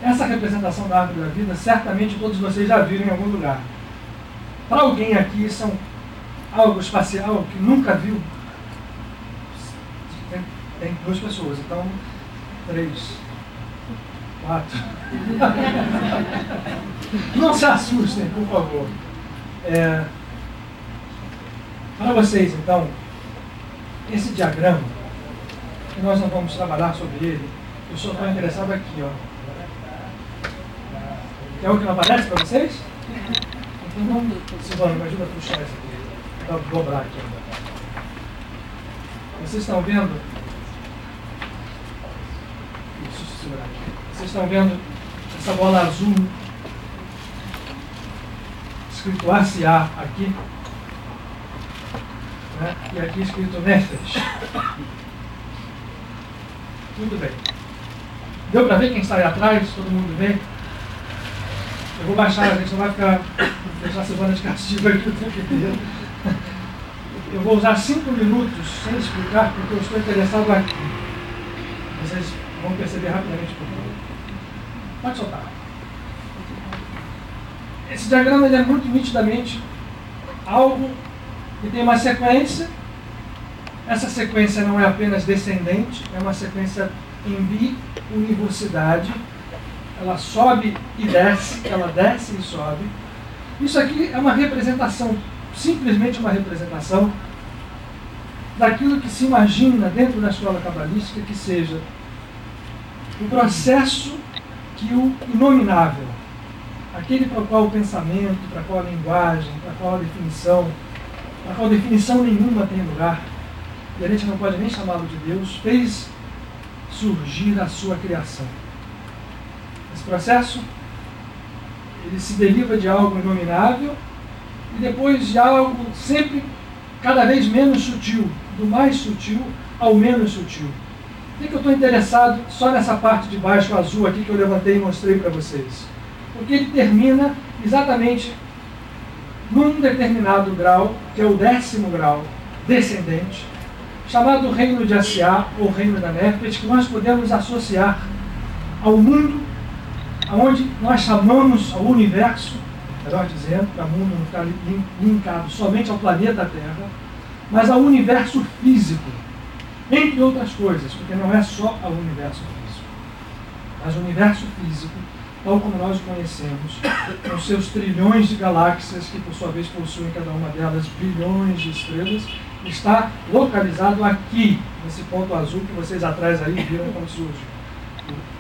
Essa representação da árvore da vida, certamente todos vocês já viram em algum lugar. Para alguém aqui, são algo espacial que nunca viu. Tem 2 pessoas, então 3, 4. Não se assustem, por favor. Para vocês, então, esse diagrama, que nós não vamos trabalhar sobre ele, eu só estou interessado aqui, ó. É o que não aparece para vocês? Então vamos, Silvano, me ajuda a puxar isso aqui. Vou dobrar aqui. Vocês estão vendo? Deixa eu segurar aqui. Vocês estão vendo essa bola azul escrito ACA aqui? Né? E aqui escrito Nefesh. Tudo bem. Deu para ver quem está aí atrás? Todo mundo vê? Eu vou baixar, a gente não vai ficar deixar a semana de castigo aqui o tempo inteiro. Eu vou usar 5 minutos sem explicar, porque eu estou interessado aqui. Vocês vão perceber rapidamente por quê. Pode soltar. Esse diagrama ele é muito nitidamente algo que tem uma sequência. Essa sequência não é apenas descendente, é uma sequência em biunivocidade. Ela sobe e desce, ela desce e sobe. Isso aqui é uma representação, simplesmente uma representação daquilo que se imagina dentro da escola cabalística que seja o processo que o inominável, aquele para o qual o pensamento, para a qual a linguagem, para a qual a definição nenhuma tem lugar, e a gente não pode nem chamá-lo de Deus, fez surgir a sua criação. Esse processo, ele se deriva de algo inominável e depois de algo sempre cada vez menos sutil, do mais sutil ao menos sutil. Por que eu estou interessado só nessa parte de baixo azul aqui que eu levantei e mostrei para vocês? Porque ele termina exatamente num determinado grau, que é o 10º grau descendente, chamado reino de Asiá, ou reino da Nefesh, que nós podemos associar ao mundo, onde nós chamamos ao universo, melhor dizendo, para o mundo não ficar linkado somente ao planeta Terra, mas ao universo físico, entre outras coisas, porque não é só ao universo físico, mas o universo físico, tal como nós o conhecemos, com seus trilhões de galáxias, que por sua vez possuem cada uma delas bilhões de estrelas, está localizado aqui, nesse ponto azul que vocês atrás aí viram como surge.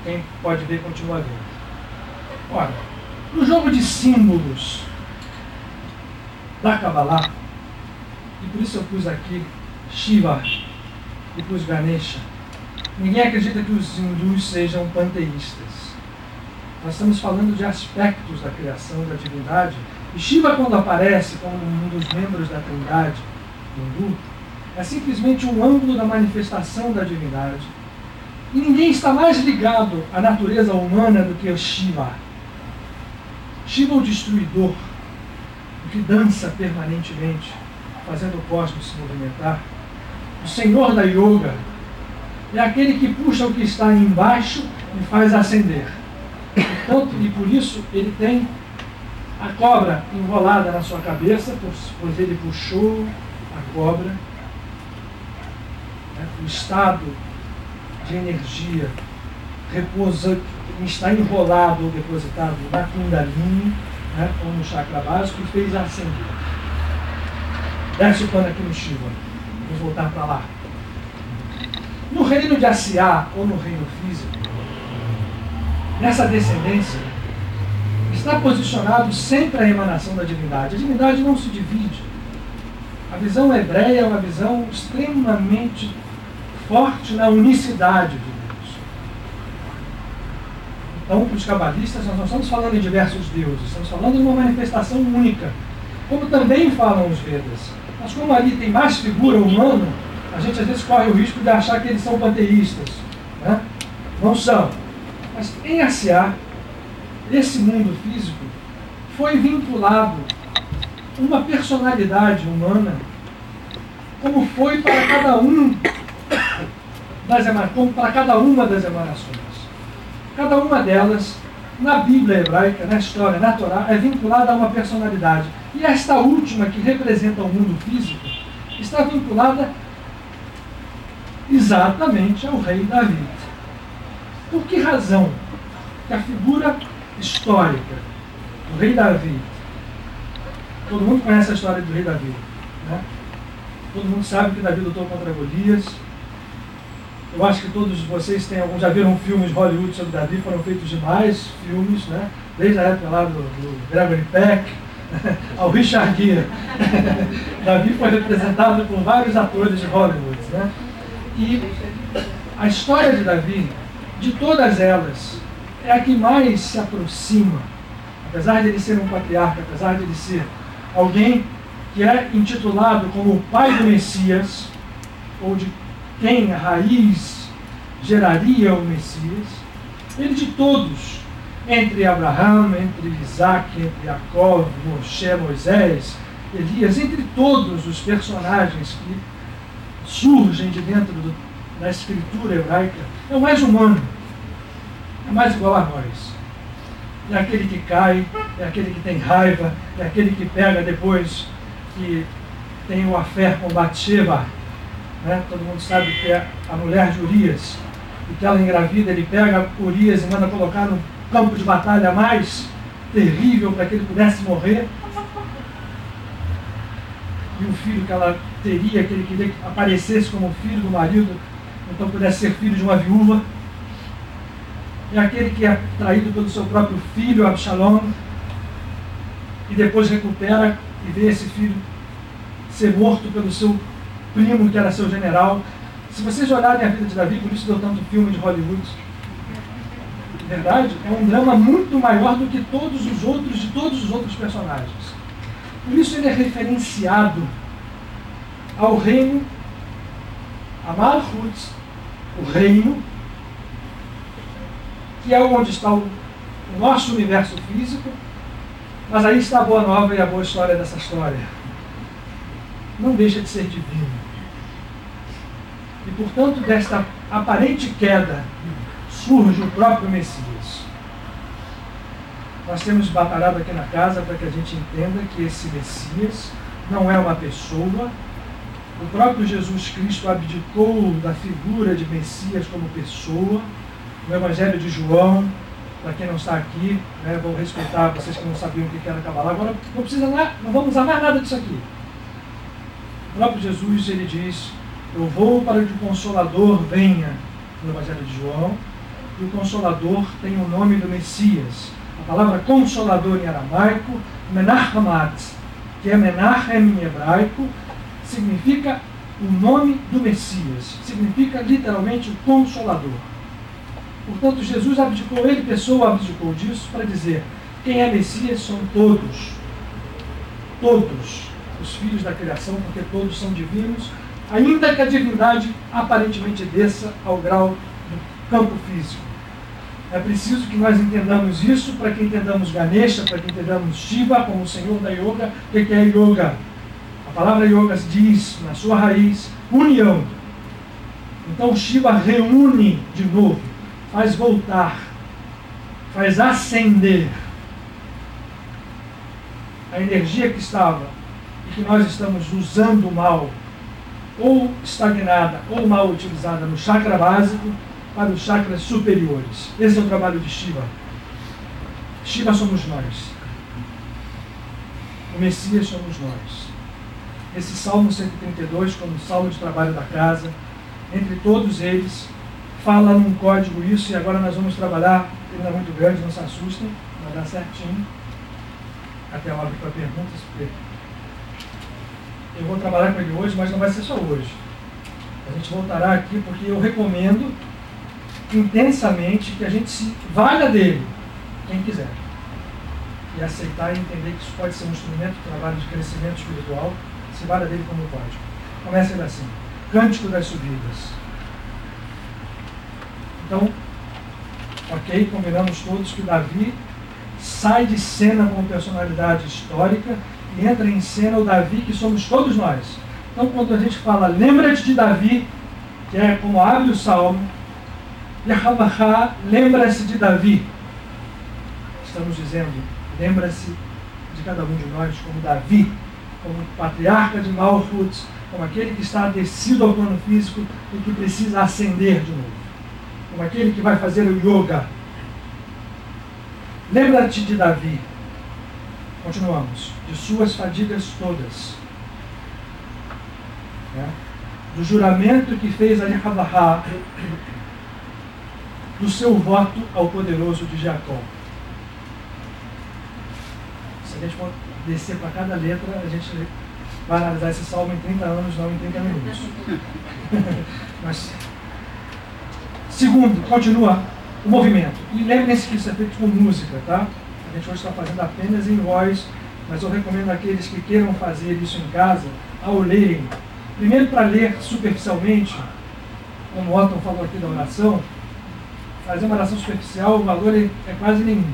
Quem pode ver, continua vendo. Olha, no jogo de símbolos da Kabbalah, e por isso eu pus aqui Shiva e pus Ganesha, ninguém acredita que os hindus sejam panteístas. Nós estamos falando de aspectos da criação, da divindade, e Shiva, quando aparece como um dos membros da Trindade hindu, é simplesmente um ângulo da manifestação da divindade. E ninguém está mais ligado à natureza humana do que o Shiva. Shiva, o destruidor, o que dança permanentemente, fazendo o cosmos se movimentar. O senhor da yoga é aquele que puxa o que está embaixo e faz ascender. Portanto, e por isso ele tem a cobra enrolada na sua cabeça, pois ele puxou a cobra. O estado de energia repousa, está enrolado ou depositado na Kundalini, ou no chakra básico, e fez ascender. Desce o pano aqui no Shiva. Vamos voltar para lá. No reino de Asiá, ou no reino físico, nessa descendência, está posicionado sempre a emanação da divindade. A divindade não se divide. A visão hebreia é uma visão extremamente forte na unicidade de Deus. Então, para os cabalistas, nós não estamos falando em diversos deuses, estamos falando de uma manifestação única, como também falam os Vedas. Mas como ali tem mais figura humana, a gente às vezes corre o risco de achar que eles são panteístas. Né? Não são. Mas em Asiá, esse mundo físico foi vinculado uma personalidade humana, como foi para cada uma das emanações. Cada uma delas, na Bíblia hebraica, na história, na Torá, é vinculada a uma personalidade. E esta última, que representa o mundo físico, está vinculada exatamente ao rei Davi. Por que razão que a figura histórica do rei Davi, todo mundo conhece a história do rei Davi, né? Todo mundo sabe que Davi lutou contra Golias. Eu acho que todos vocês têm, alguns já viram filmes de Hollywood sobre Davi, foram feitos demais filmes, né? Desde a época lá do Gregory Peck ao Richard Gere. Davi foi representado por vários atores de Hollywood, né? E a história de Davi, de todas elas, é a que mais se aproxima, apesar de ele ser um patriarca, apesar de ele ser alguém que é intitulado como o pai do Messias, ou de quem a raiz geraria o Messias, ele de todos, entre Abraão, entre Isaac, entre Jacó, Moshe, Moisés, Elias, entre todos os personagens que surgem de dentro da escritura hebraica, é o mais humano, é mais igual a nós. É aquele que cai, é aquele que tem raiva, é aquele que pega depois que tem o affair com Batseba, né? Todo mundo sabe que é a mulher de Urias, e que ela engravida, ele pega Urias e manda colocar no campo de batalha mais terrível para que ele pudesse morrer. E o filho que ela teria, que ele queria que aparecesse como filho do marido, então pudesse ser filho de uma viúva. É aquele que é traído pelo seu próprio filho, Absalom, e depois recupera e vê esse filho ser morto pelo seu primo, que era seu general. Se vocês olharem a vida de Davi, por isso deu tanto filme de Hollywood, verdade, é um drama muito maior do que todos os outros personagens. Por isso ele é referenciado ao reino, a Malchut, o reino, que é onde está o nosso universo físico, mas aí está a boa nova e a boa história dessa história. Não deixa de ser divino. E, portanto, desta aparente queda surge o próprio Messias. Nós temos batalhado aqui na casa para que a gente entenda que esse Messias não é uma pessoa. O próprio Jesus Cristo abdicou da figura de Messias como pessoa. No Evangelho de João, para quem não está aqui, né, vou respeitar vocês que não sabiam o que era Cabalá. Agora não vamos usar mais nada disso aqui. O próprio Jesus, ele diz: eu vou para que o Consolador venha, no Evangelho de João, e o Consolador tem o nome do Messias. A palavra Consolador em aramaico, Menachamad, que é Menachem em hebraico, significa o nome do Messias, significa literalmente o Consolador. Portanto, Jesus abdicou, ele, pessoa, abdicou disso para dizer: quem é Messias são todos os filhos da criação, porque todos são divinos, ainda que a divindade aparentemente desça ao grau do campo físico. É preciso que nós entendamos isso para que entendamos Ganesha, para que entendamos Shiva como o senhor da yoga. O que é yoga? A palavra yoga diz, na sua raiz, união. Então Shiva reúne de novo, faz voltar, faz ascender a energia que estava e que nós estamos usando mal, ou estagnada, ou mal utilizada no chakra básico, para os chakras superiores. Esse é o trabalho de Shiva. Shiva somos nós. O Messias somos nós. Esse Salmo 132, como Salmo de trabalho da casa, entre todos eles, fala num código isso, e agora nós vamos trabalhar, ele não é muito grande, não se assustem, vai dar certinho. Até a hora para perguntas, porque eu vou trabalhar com ele hoje, mas não vai ser só hoje. A gente voltará aqui porque eu recomendo intensamente que a gente se valha dele, quem quiser. E aceitar e entender que isso pode ser um instrumento de trabalho de crescimento espiritual, se valha dele como código. Começa ele assim: Cântico das Subidas. Então, ok, combinamos todos que Davi sai de cena como personalidade histórica e entra em cena o Davi que somos todos nós. Então, quando a gente fala lembra-te de Davi, que é como abre o Salmo, Yahavahá, lembra-se de Davi. Estamos dizendo, lembra-se de cada um de nós como Davi, como patriarca de Malchut, como aquele que está descido ao plano físico e que precisa ascender de novo, como aquele que vai fazer o yoga. Lembra-te de Davi. Continuamos. De suas fadigas todas. né? Do juramento que fez ali Abraham, do seu voto ao poderoso de Jacó. Se a gente for descer para cada letra, a gente vai analisar esse salmo em 30 anos, não em 30 minutos. Mas, segundo, continua o movimento. E lembrem-se que isso é feito com música, tá? A gente hoje está fazendo apenas em voz, mas eu recomendo àqueles que queiram fazer isso em casa, ao lerem. Primeiro, para ler superficialmente, como o Otton falou aqui da oração, fazer uma oração superficial, o valor é quase nenhum.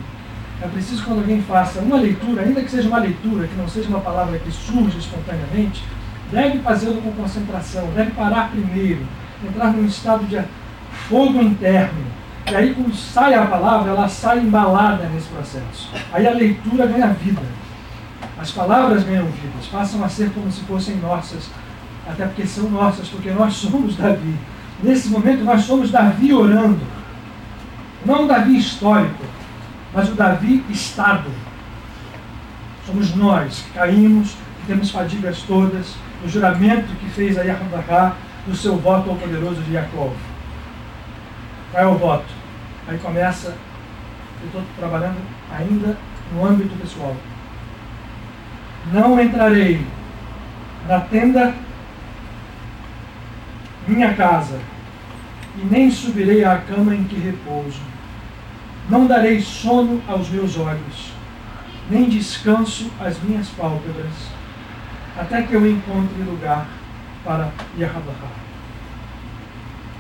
É preciso que quando alguém faça uma leitura, ainda que seja uma leitura, que não seja uma palavra que surge espontaneamente, deve fazê-lo com concentração, deve parar primeiro, entrar num estado de fogo interno. E aí, quando sai a palavra, ela sai embalada nesse processo. Aí a leitura ganha vida. As palavras ganham vidas, passam a ser como se fossem nossas, até porque são nossas, porque nós somos Davi. Nesse momento, nós somos Davi orando. Não o Davi histórico, mas o Davi Estado. Somos nós que caímos, que temos fadigas todas, no juramento que fez a Abraham do seu voto ao poderoso de Jacó. Qual é o voto? Aí começa, eu estou trabalhando ainda no âmbito pessoal. Não entrarei na tenda minha casa, e nem subirei à cama em que repouso. Não darei sono aos meus olhos, nem descanso às minhas pálpebras, até que eu encontre lugar para Yahweh.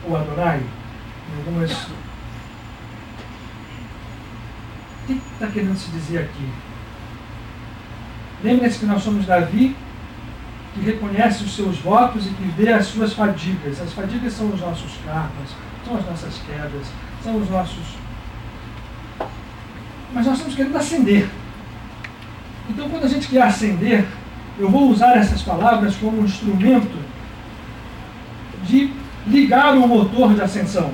Ou Adonai, em algumas... O que está querendo se dizer aqui? Lembre-se que nós somos Davi, que reconhece os seus votos e que vê as suas fadigas. As fadigas são os nossos karmas, são as nossas quedas, são os nossos... Mas nós estamos querendo ascender. Então, quando a gente quer ascender, eu vou usar essas palavras como um instrumento de ligar o motor de ascensão.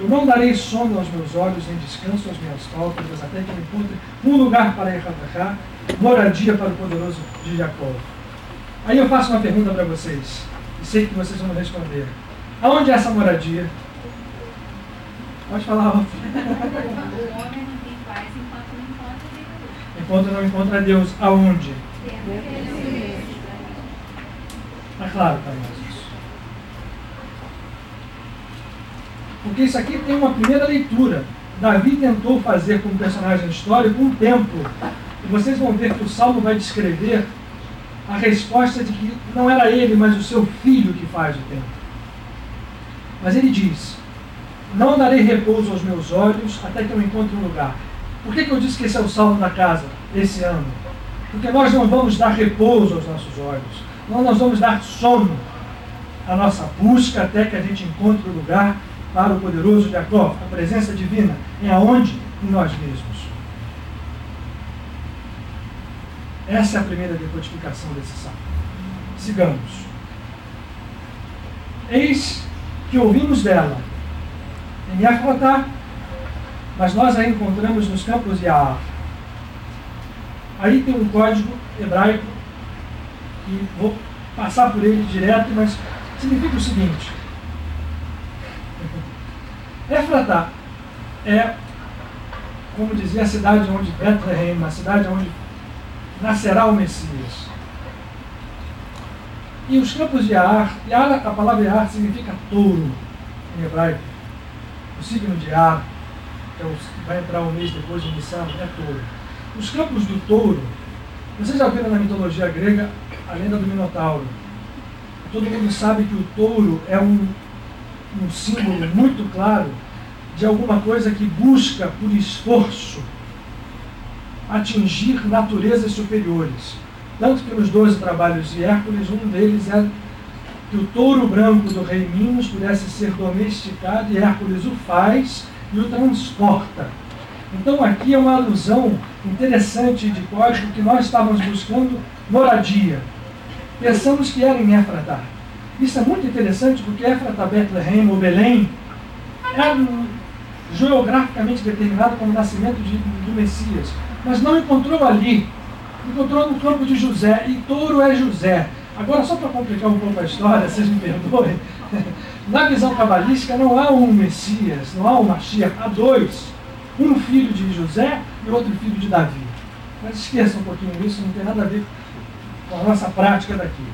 Eu não darei sono aos meus olhos, nem descanso às minhas pálpebras, até que eu encontre um lugar para Yahweh, moradia para o poderoso de Jacó. Aí eu faço uma pergunta para vocês, e sei que vocês vão responder. Aonde é essa moradia? Pode falar, Rafa. O homem não tem paz enquanto não encontra Deus. Enquanto não encontra Deus, aonde? Está claro para nós isso. Porque isso aqui tem uma primeira leitura. Davi tentou fazer como personagem histórico um templo. E vocês vão ver que o Salmo vai descrever a resposta de que não era ele, mas o seu filho que faz o templo. Mas ele diz: não darei repouso aos meus olhos até que eu encontre um lugar. Por que eu disse que esse é o Salmo da casa, esse ano? Porque nós não vamos dar repouso aos nossos olhos. Nós vamos dar sono à nossa busca até que a gente encontre o lugar para o poderoso Jacó. A presença divina é aonde? Em nós mesmos. Essa é a primeira decodificação desse salmo. Sigamos. Eis que ouvimos dela em Yahweh, mas nós a encontramos nos campos de Ar. Aí tem um código hebraico, e vou passar por ele direto, mas significa o seguinte: Efratá é, como dizia a cidade onde Betlehem, a cidade onde nascerá o Messias. E os campos de Ar, a palavra Ar significa touro em hebraico. O signo de Ar, que vai entrar um mês depois de Nissan, é touro. Os campos do touro, vocês já viram na mitologia grega a lenda do Minotauro. Todo mundo sabe que o touro é um símbolo muito claro de alguma coisa que busca, por esforço, atingir naturezas superiores. Tanto que nos 12 trabalhos de Hércules, um deles é que o touro branco do rei Minos pudesse ser domesticado, e Hércules o faz e o transporta. Então aqui é uma alusão interessante de código que nós estávamos buscando moradia. Pensamos que era em Efratá. Isso é muito interessante porque Efratá, Betlehem ou Belém é geograficamente determinado como nascimento do Messias, mas não encontrou ali, encontrou no campo de José, e touro é José. Agora, só para complicar um pouco a história, vocês me perdoem, na visão cabalística não há um Messias, não há um Mashiach, há dois. Um filho de José e outro filho de Davi. Mas esqueçam um pouquinho isso, não tem nada a ver com a nossa prática daqui.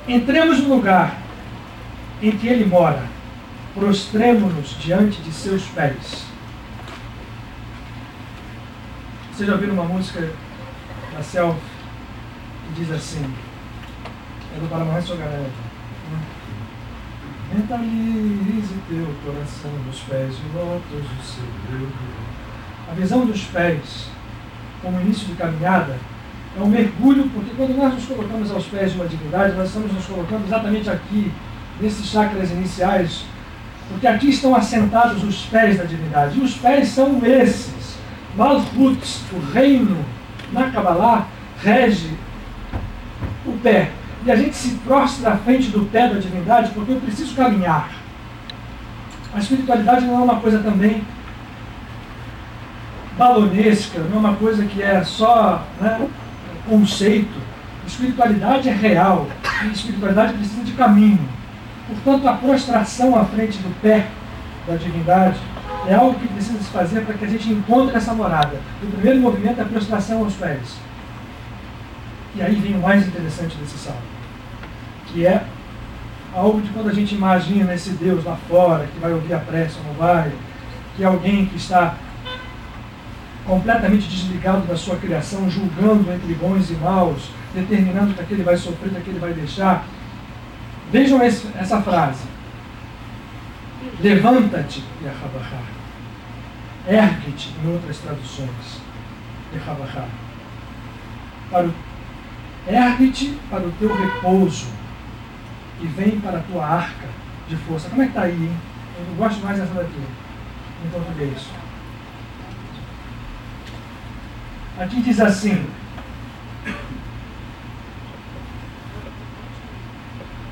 Entremos no lugar em que ele mora, prostremo-nos diante de seus pés. Vocês já ouviram uma música da Self que diz assim, é do Paramahansa Yogananda: mentalize teu coração nos pés de lótus do seu Deus. A visão dos pés como início de caminhada é um mergulho, porque quando nós nos colocamos aos pés de uma divindade, nós estamos nos colocando exatamente aqui, nesses chakras iniciais, porque aqui estão assentados os pés da divindade. E os pés são esses. Malchut, o reino, na Kabbalah, rege o pé. E a gente se prostra à frente do pé da divindade porque eu preciso caminhar. A espiritualidade não é uma coisa também balonesca, não é uma coisa que é só, né, conceito. A espiritualidade é real. E a espiritualidade precisa de caminho. Portanto, a prostração à frente do pé da divindade é algo que precisa se fazer para que a gente encontre essa morada. O primeiro movimento é a prostração aos pés. E aí vem o mais interessante desse salmo, que é algo de quando a gente imagina esse Deus lá fora, que vai ouvir a prece ou não vai, que é alguém que está completamente desligado da sua criação, julgando entre bons e maus, determinando que aquele vai sofrer, que aquele vai deixar. Vejam essa frase. Levanta-te, Yahavahá. Ergue-te, em outras traduções. Yahavahá. Ergue-te para o teu repouso e vem para a tua arca de força. Como é que está aí, hein? Eu não gosto mais dessa daqui, em português. Aqui diz assim: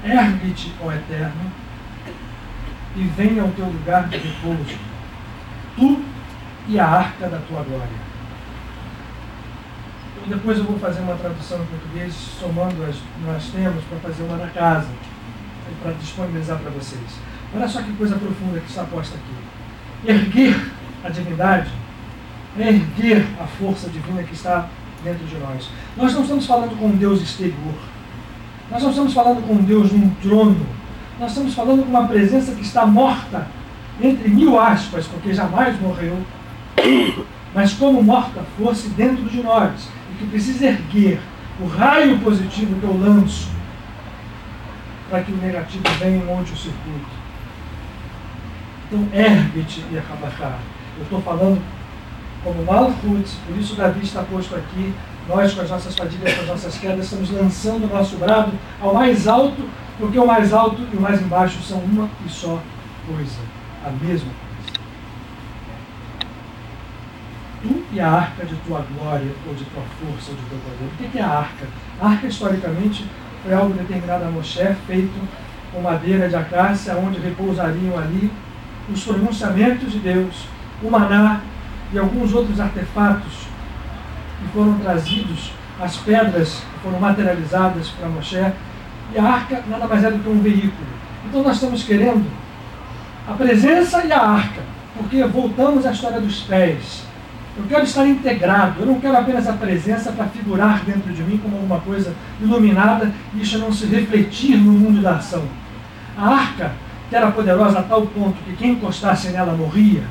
ergue-te, ó Eterno, e venha ao teu lugar de repouso, tu e a arca da tua glória. E depois eu vou fazer uma tradução em português, somando as que nós temos, para fazer uma na casa, para disponibilizar para vocês. Olha só que coisa profunda que está posta aqui. Erguer a divindade é erguer a força divina que está dentro de nós. Nós não estamos falando com um Deus exterior. Nós não estamos falando com um Deus num trono. Nós estamos falando com uma presença que está morta, entre 1000 aspas, porque jamais morreu, mas como morta fosse dentro de nós, e que precisa erguer o raio positivo que eu lanço para que o negativo venha e monte o circuito. Então, ergue-te, Yahavahá. Eu estou falando como Malchut, por isso Davi está posto aqui. Nós, com as nossas fadigas, com as nossas quedas, estamos lançando o nosso brado ao mais alto, porque o mais alto e o mais embaixo são uma e só coisa, a mesma coisa. Tu e a arca de tua glória, ou de tua força, ou de teu poder. O que é a arca? A arca, historicamente, foi algo determinado a Moshe, feito com madeira de acácia, onde repousariam ali os pronunciamentos de Deus, o maná e alguns outros artefatos que foram trazidos, as pedras que foram materializadas para Moshe. E a arca nada mais é do que um veículo. Então nós estamos querendo a presença e a arca, porque voltamos à história dos pés. Eu quero estar integrado, eu não quero apenas a presença para figurar dentro de mim como alguma coisa iluminada e isso não se refletir no mundo da ação. A arca, que era poderosa a tal ponto que quem encostasse nela morria,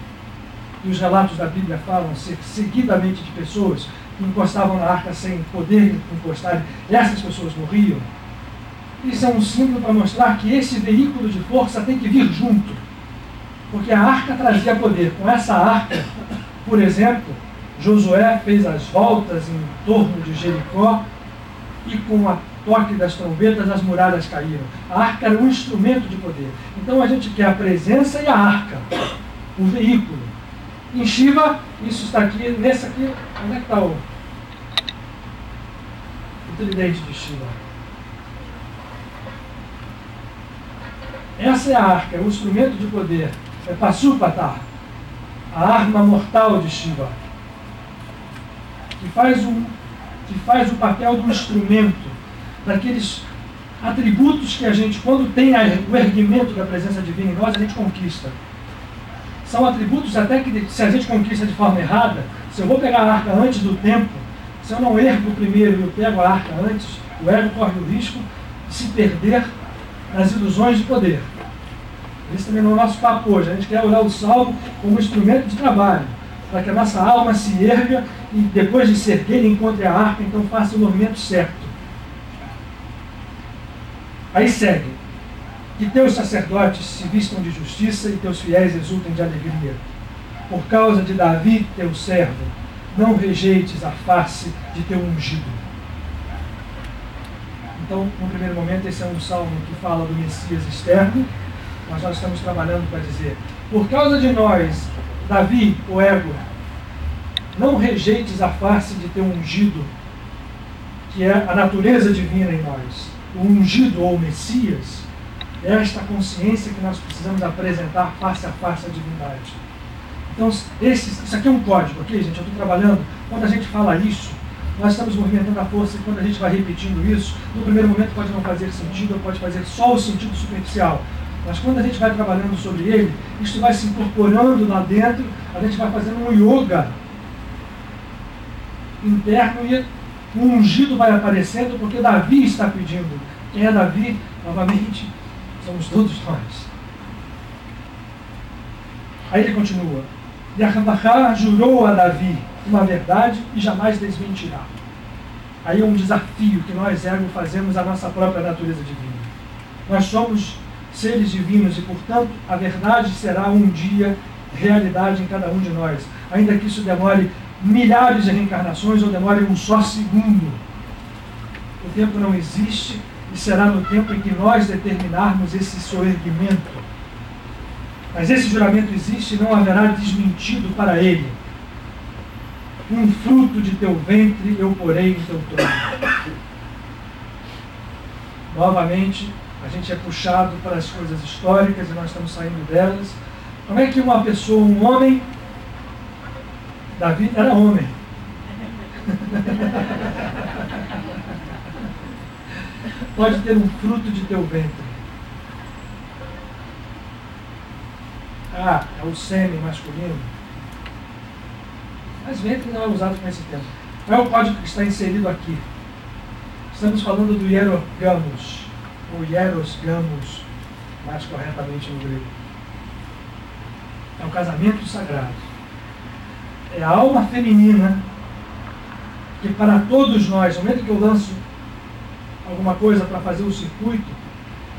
e os relatos da Bíblia falam seguidamente de pessoas que encostavam na arca sem poder encostar, e essas pessoas morriam. Isso é um símbolo para mostrar que esse veículo de força tem que vir junto, porque a arca trazia poder. Com essa arca, por exemplo, Josué fez as voltas em torno de Jericó e com a toque das trombetas as muralhas caíram. A arca era um instrumento de poder. Então a gente quer a presença e a arca, o veículo. Em Shiva, isso está aqui, nesse aqui, onde é que está o tridente de Shiva? Essa é a arca, é o instrumento de poder. É Pasupata, a arma mortal de Shiva, que faz que faz o papel do instrumento, daqueles atributos que a gente, quando tem o erguimento da presença divina em nós, a gente conquista. São atributos até que, se a gente conquista de forma errada, se eu vou pegar a arca antes do tempo, se eu não ergo primeiro e eu pego a arca antes, o ego corre o risco de se perder nas ilusões de poder. Esse também não é o nosso papo hoje. A gente quer olhar o salmo como instrumento de trabalho, para que a nossa alma se erga e depois de se erguer, encontre a arca, então faça o movimento certo. Aí segue: que teus sacerdotes se vistam de justiça e teus fiéis exultem de alegria. Por causa de Davi, teu servo, não rejeites a face de teu ungido. Então, no primeiro momento, esse é um salmo que fala do Messias externo, mas nós estamos trabalhando para dizer: por causa de nós, Davi, o ego, não rejeites a face de teu ungido, que é a natureza divina em nós. O ungido ou o Messias é esta consciência que nós precisamos apresentar face a face à divindade. Então, isso aqui é um código, ok, gente? Eu estou trabalhando. Quando a gente fala isso, nós estamos movimentando a força, e quando a gente vai repetindo isso, no primeiro momento pode não fazer sentido, ou pode fazer só o sentido superficial. Mas quando a gente vai trabalhando sobre ele, isso vai se incorporando lá dentro, a gente vai fazendo um yoga interno e o ungido vai aparecendo, porque Davi está pedindo. Quem é Davi? Novamente, somos todos nós. Aí ele continua: Yahvah jurou a Davi uma verdade e jamais desmentirá. Aí é um desafio que nós, ego, fazemos à nossa própria natureza divina. Nós somos seres divinos e, portanto, a verdade será um dia realidade em cada um de nós, ainda que isso demore milhares de reencarnações ou demore um só segundo. O tempo não existe e será no tempo em que nós determinarmos esse soerguimento. Mas esse juramento existe e não haverá desmentido para ele. Um fruto de teu ventre eu porei em teu trono. Novamente, a gente é puxado para as coisas históricas e nós estamos saindo delas. Como é que uma pessoa, um homem, Davi era homem. Pode ter um fruto de teu ventre. Ah, é o sêmen masculino. Mas ventre não é usado com esse termo. Qual é o código que está inserido aqui? Estamos falando do hierogamos, ou hierosgamos, mais corretamente no grego. É o casamento sagrado. É a alma feminina que, para todos nós, no momento que eu lanço alguma coisa para fazer o circuito,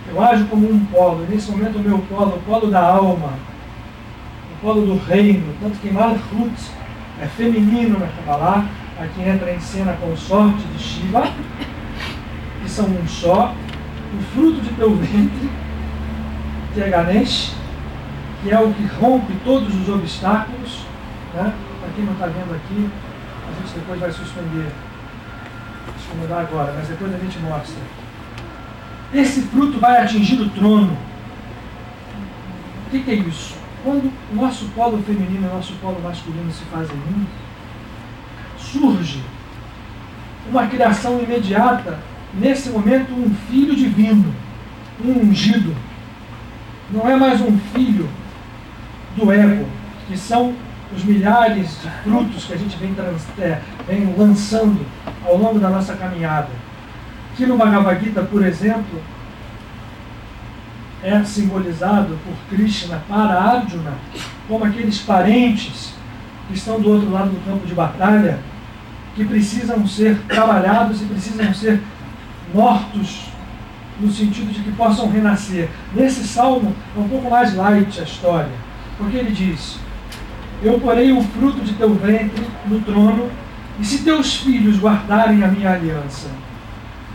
eu ajo como um polo. E nesse momento o meu polo, o polo da alma, o polo do reino, tanto que Malchut é feminino na Kabbalah, aqui entra em cena a consorte de Shiva, que são um só, o fruto de teu ventre, que é Ganesh, que é o que rompe todos os obstáculos, né? Para quem não está vendo aqui, a gente depois vai suspender. Deixa eu mudar agora, mas depois a gente mostra. Esse fruto vai atingir o trono. O que é isso? Quando o nosso polo feminino e o nosso polo masculino se fazem um, surge uma criação imediata, nesse momento, um filho divino, um ungido. Não é mais um filho do ego, que são os milhares de frutos que a gente vem lançando ao longo da nossa caminhada. Aqui no Bhagavad Gita, por exemplo, é simbolizado por Krishna para Arjuna como aqueles parentes que estão do outro lado do campo de batalha, que precisam ser trabalhados e precisam ser mortos, no sentido de que possam renascer. Nesse salmo é um pouco mais light a história, porque ele diz: eu porei o fruto de teu ventre no trono, e se teus filhos guardarem a minha aliança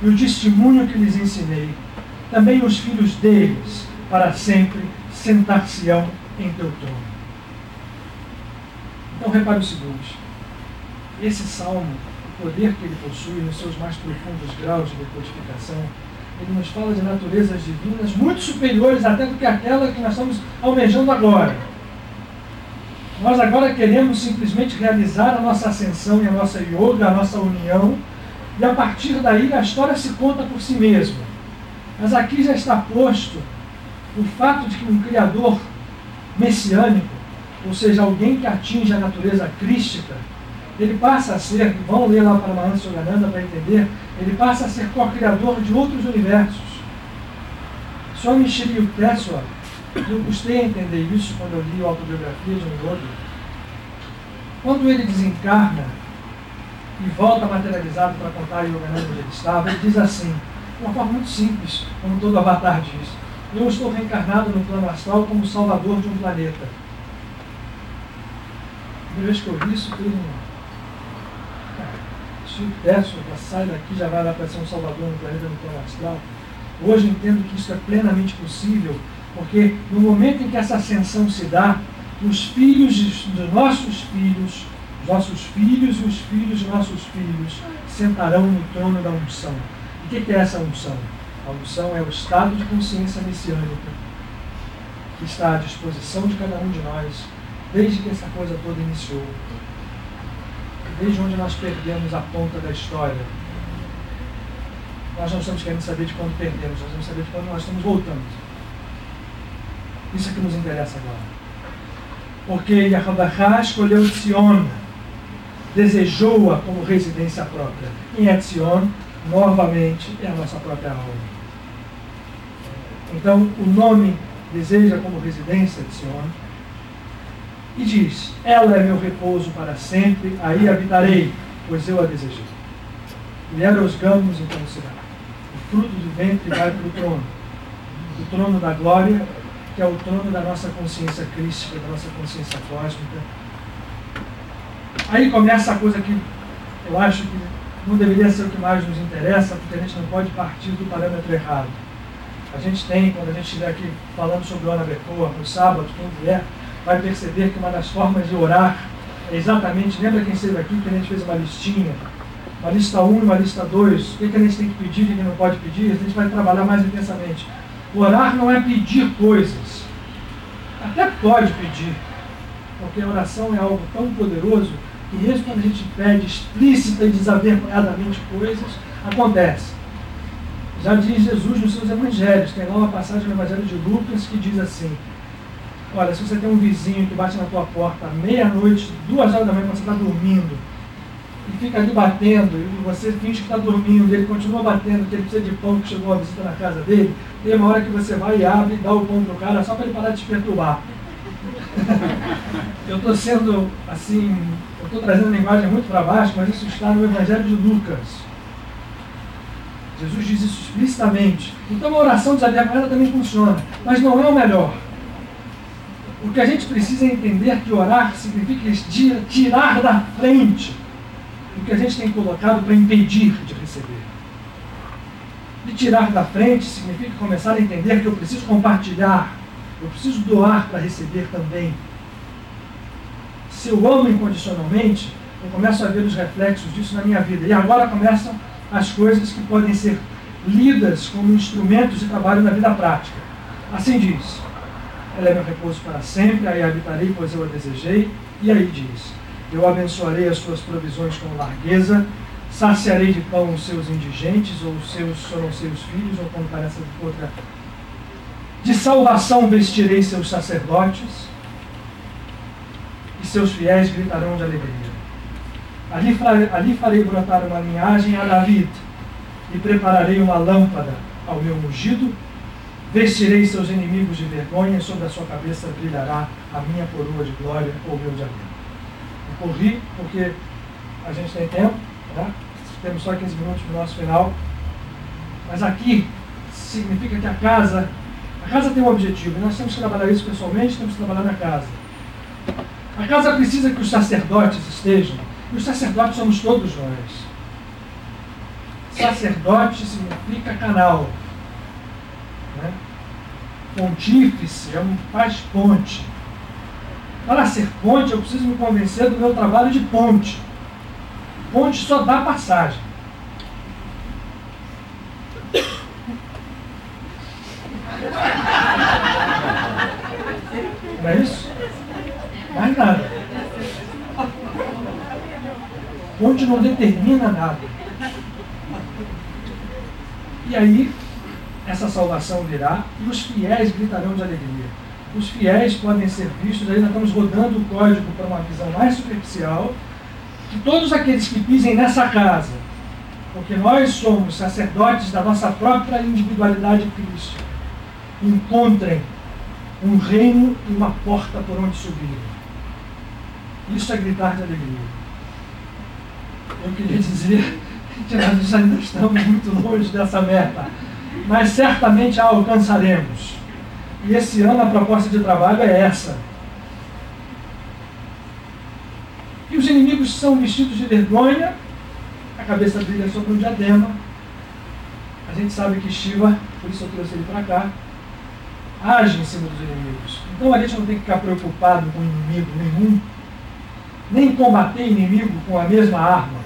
e o testemunho que lhes ensinei, também os filhos deles para sempre sentar-se-ão em teu trono. Então repare o seguinte: esse salmo, o poder que ele possui nos seus mais profundos graus de decodificação, ele nos fala de naturezas divinas muito superiores até do que aquela que nós estamos almejando agora. Nós agora queremos simplesmente realizar a nossa ascensão e a nossa yoga, a nossa união E a partir daí a história se conta por si mesma. Mas aqui já está posto o fato de que um Criador messiânico, ou seja, alguém que atinge a natureza crística, ele passa a ser, vão ler lá para Mahansa Yogananda para entender, ele passa a ser co-criador de outros universos. Swami Shri Yukteswar, eu custei a entender isso quando eu li a autobiografia de um yogi. Quando ele desencarna e volta materializado para contar a Yogananda onde ele estava, ele diz assim, de uma forma muito simples, como todo avatar diz: eu estou reencarnado no plano astral como salvador de um planeta. A primeira vez que eu vi isso, fez Chico Tesla, sai daqui, já vai lá para ser um salvador no planeta no plano astral. Hoje eu entendo que isso é plenamente possível, porque no momento em que essa ascensão se dá, os filhos dos nossos filhos, os nossos filhos e os filhos de nossos filhos sentarão no trono da unção. E o que é essa unção? A unção é o estado de consciência messiânica que está à disposição de cada um de nós, desde que essa coisa toda iniciou. Desde onde nós perdemos a ponta da história. Nós não estamos querendo saber de quando perdemos, nós estamos saber de quando nós estamos voltando. Isso é que nos interessa agora. Porque Yahweh escolheu Tzion, desejou-a como residência própria. E Tzion, novamente, é a nossa própria alma. Então, o nome deseja como residência Tzion e diz: ela é meu repouso para sempre, aí habitarei, pois eu a desejei. Mulher os gamos, então se dá. O fruto do ventre vai para o trono da glória, que é o trono da nossa consciência crística, da nossa consciência cósmica. Aí começa a coisa que eu acho que não deveria ser o que mais nos interessa, porque a gente não pode partir do parâmetro errado. A gente tem, quando a gente estiver aqui falando sobre o Ana Becoa, no sábado, quem vier, vai perceber que uma das formas de orar é exatamente, lembra quem esteve aqui, que a gente fez uma listinha, uma lista 1 e uma lista 2, o que a gente tem que pedir, o que não pode pedir, a gente vai trabalhar mais intensamente. Orar não é pedir coisas, até pode pedir, porque a oração é algo tão poderoso que mesmo quando a gente pede explícita e desavergonhadamente coisas, acontece. Já diz Jesus nos seus evangelhos, tem lá uma passagem no Evangelho de Lucas que diz assim: olha, se você tem um vizinho que bate na tua porta à meia-noite, 2 horas da manhã, quando você está dormindo, e fica ali batendo, e você finge que está dormindo, ele continua batendo, que ele precisa de pão, que chegou a visita na casa dele, tem uma hora que você vai e abre e dá o pão para o cara, só para ele parar de te perturbar. Eu estou sendo, assim, eu estou trazendo a linguagem muito para baixo, mas isso está no Evangelho de Lucas. Jesus diz isso explicitamente. Então a oração desavergonhada também funciona, mas não é o melhor. O que a gente precisa é entender que orar significa tirar da frente o que a gente tem colocado para impedir de receber. E tirar da frente significa começar a entender que eu preciso compartilhar, eu preciso doar para receber também. Se eu amo incondicionalmente, eu começo a ver os reflexos disso na minha vida. E agora começam as coisas que podem ser lidas como instrumentos de trabalho na vida prática. Assim diz: ela é meu repouso para sempre, aí habitarei, pois eu a desejei. E aí diz: eu abençoarei as suas provisões com largueza, saciarei de pão os seus indigentes, ou serão seus filhos, ou como parece outra. De salvação vestirei seus sacerdotes, e seus fiéis gritarão de alegria. Ali farei brotar uma linhagem a David, e prepararei uma lâmpada ao meu ungido, vestirei seus inimigos de vergonha, e sobre a sua cabeça brilhará a minha coroa de glória ou meu diadema. Eu corri, porque a gente tem tempo, né? Temos só 15 minutos para o nosso final, mas aqui significa que a casa tem um objetivo, e nós temos que trabalhar isso pessoalmente, temos que trabalhar na casa. A casa precisa que os sacerdotes estejam, e os sacerdotes somos todos nós. Sacerdote significa canal, né? Pontífice faz ponte. Para ser ponte, eu preciso me convencer do meu trabalho de ponte. Ponte só dá passagem. Não é isso? Mais nada. Ponte não determina nada. E aí, essa salvação virá e os fiéis gritarão de alegria. Os fiéis podem ser vistos, aí nós estamos rodando o código para uma visão mais superficial, que todos aqueles que pisem nessa casa, porque nós somos sacerdotes da nossa própria individualidade crística, encontrem um reino e uma porta por onde subir. Isso é gritar de alegria. Eu queria dizer que nós ainda estamos muito longe dessa meta, mas certamente a alcançaremos. E esse ano a proposta de trabalho é essa. E os inimigos são vestidos de vergonha, a cabeça dele é sobre um diadema. A gente sabe que Shiva, por isso eu trouxe ele para cá, age em cima dos inimigos. Então a gente não tem que ficar preocupado com inimigo nenhum, nem combater inimigo com a mesma arma.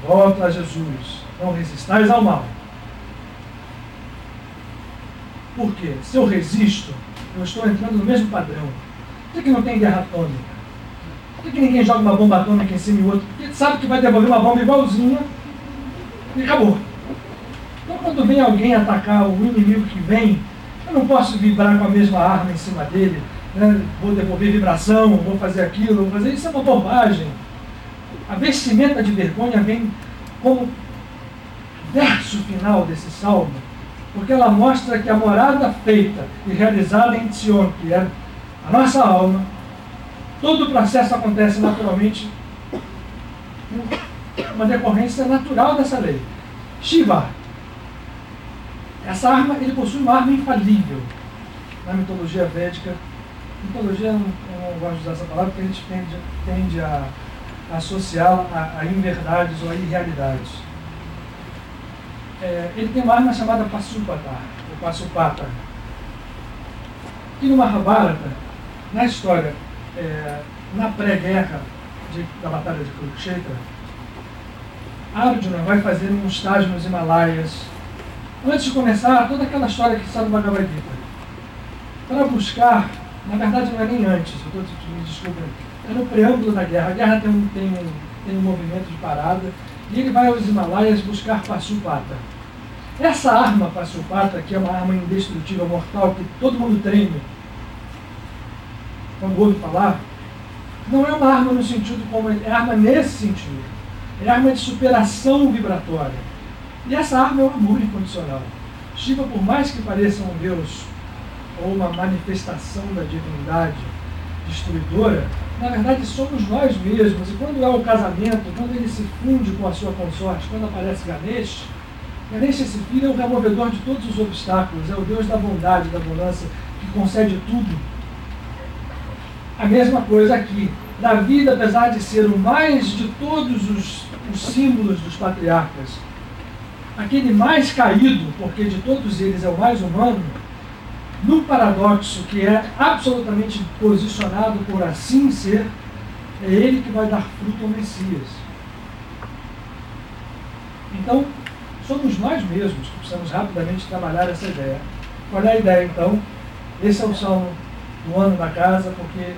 Volta a Jesus, não resistais ao mal. Por quê? Se eu resisto, eu estou entrando no mesmo padrão. Por que não tem guerra atômica? Por que ninguém joga uma bomba atômica em cima do outro? Porque sabe que vai devolver uma bomba igualzinha e acabou. Então quando vem alguém atacar o inimigo que vem, eu não posso vibrar com a mesma arma em cima dele, né? Vou devolver vibração, vou fazer aquilo, vou fazer isso. É uma bobagem. A vestimenta de vergonha vem como verso final desse salmo, porque ela mostra que a morada feita e realizada em Sion, que é a nossa alma, todo o processo acontece naturalmente, uma decorrência natural dessa lei. Shiva, essa arma, ele possui uma arma infalível. Na mitologia védica, mitologia, eu não gosto de usar essa palavra porque a gente tende a associá-la a inverdades ou a irrealidades. Ele tem uma arma chamada Pasupata, ou Pasupata, que no Mahabharata, na história, na pré-guerra da Batalha de Kurukshetra, Arjuna vai fazer um estágio nos Himalaias, antes de começar toda aquela história que está no Bhagavad Gita, para buscar, na verdade não é nem antes, eu estou me desculpando, é no preâmbulo da guerra. A guerra tem um movimento de parada, e ele vai aos Himalaias buscar Pasupata. Essa arma Pasupata, que é uma arma indestrutível, mortal, que todo mundo treme quando ouve falar, não é uma arma no sentido como é arma nesse sentido. É arma de superação vibratória. E essa arma é o amor incondicional. Shiva, por mais que pareça um Deus ou uma manifestação da divindade destruidora, na verdade somos nós mesmos. E quando é o casamento, quando ele se funde com a sua consorte, quando aparece Ganesh, esse filho é o removedor de todos os obstáculos, é o Deus da bondade, da bonança, que concede tudo. A mesma coisa aqui. Davi, apesar de ser o mais de todos os símbolos dos patriarcas, aquele mais caído, porque de todos eles é o mais humano, no paradoxo que é absolutamente posicionado por assim ser, é ele que vai dar fruto ao Messias. Então, somos nós mesmos que precisamos rapidamente trabalhar essa ideia. Qual é a ideia, então? Esse é o salmo do ano da casa, porque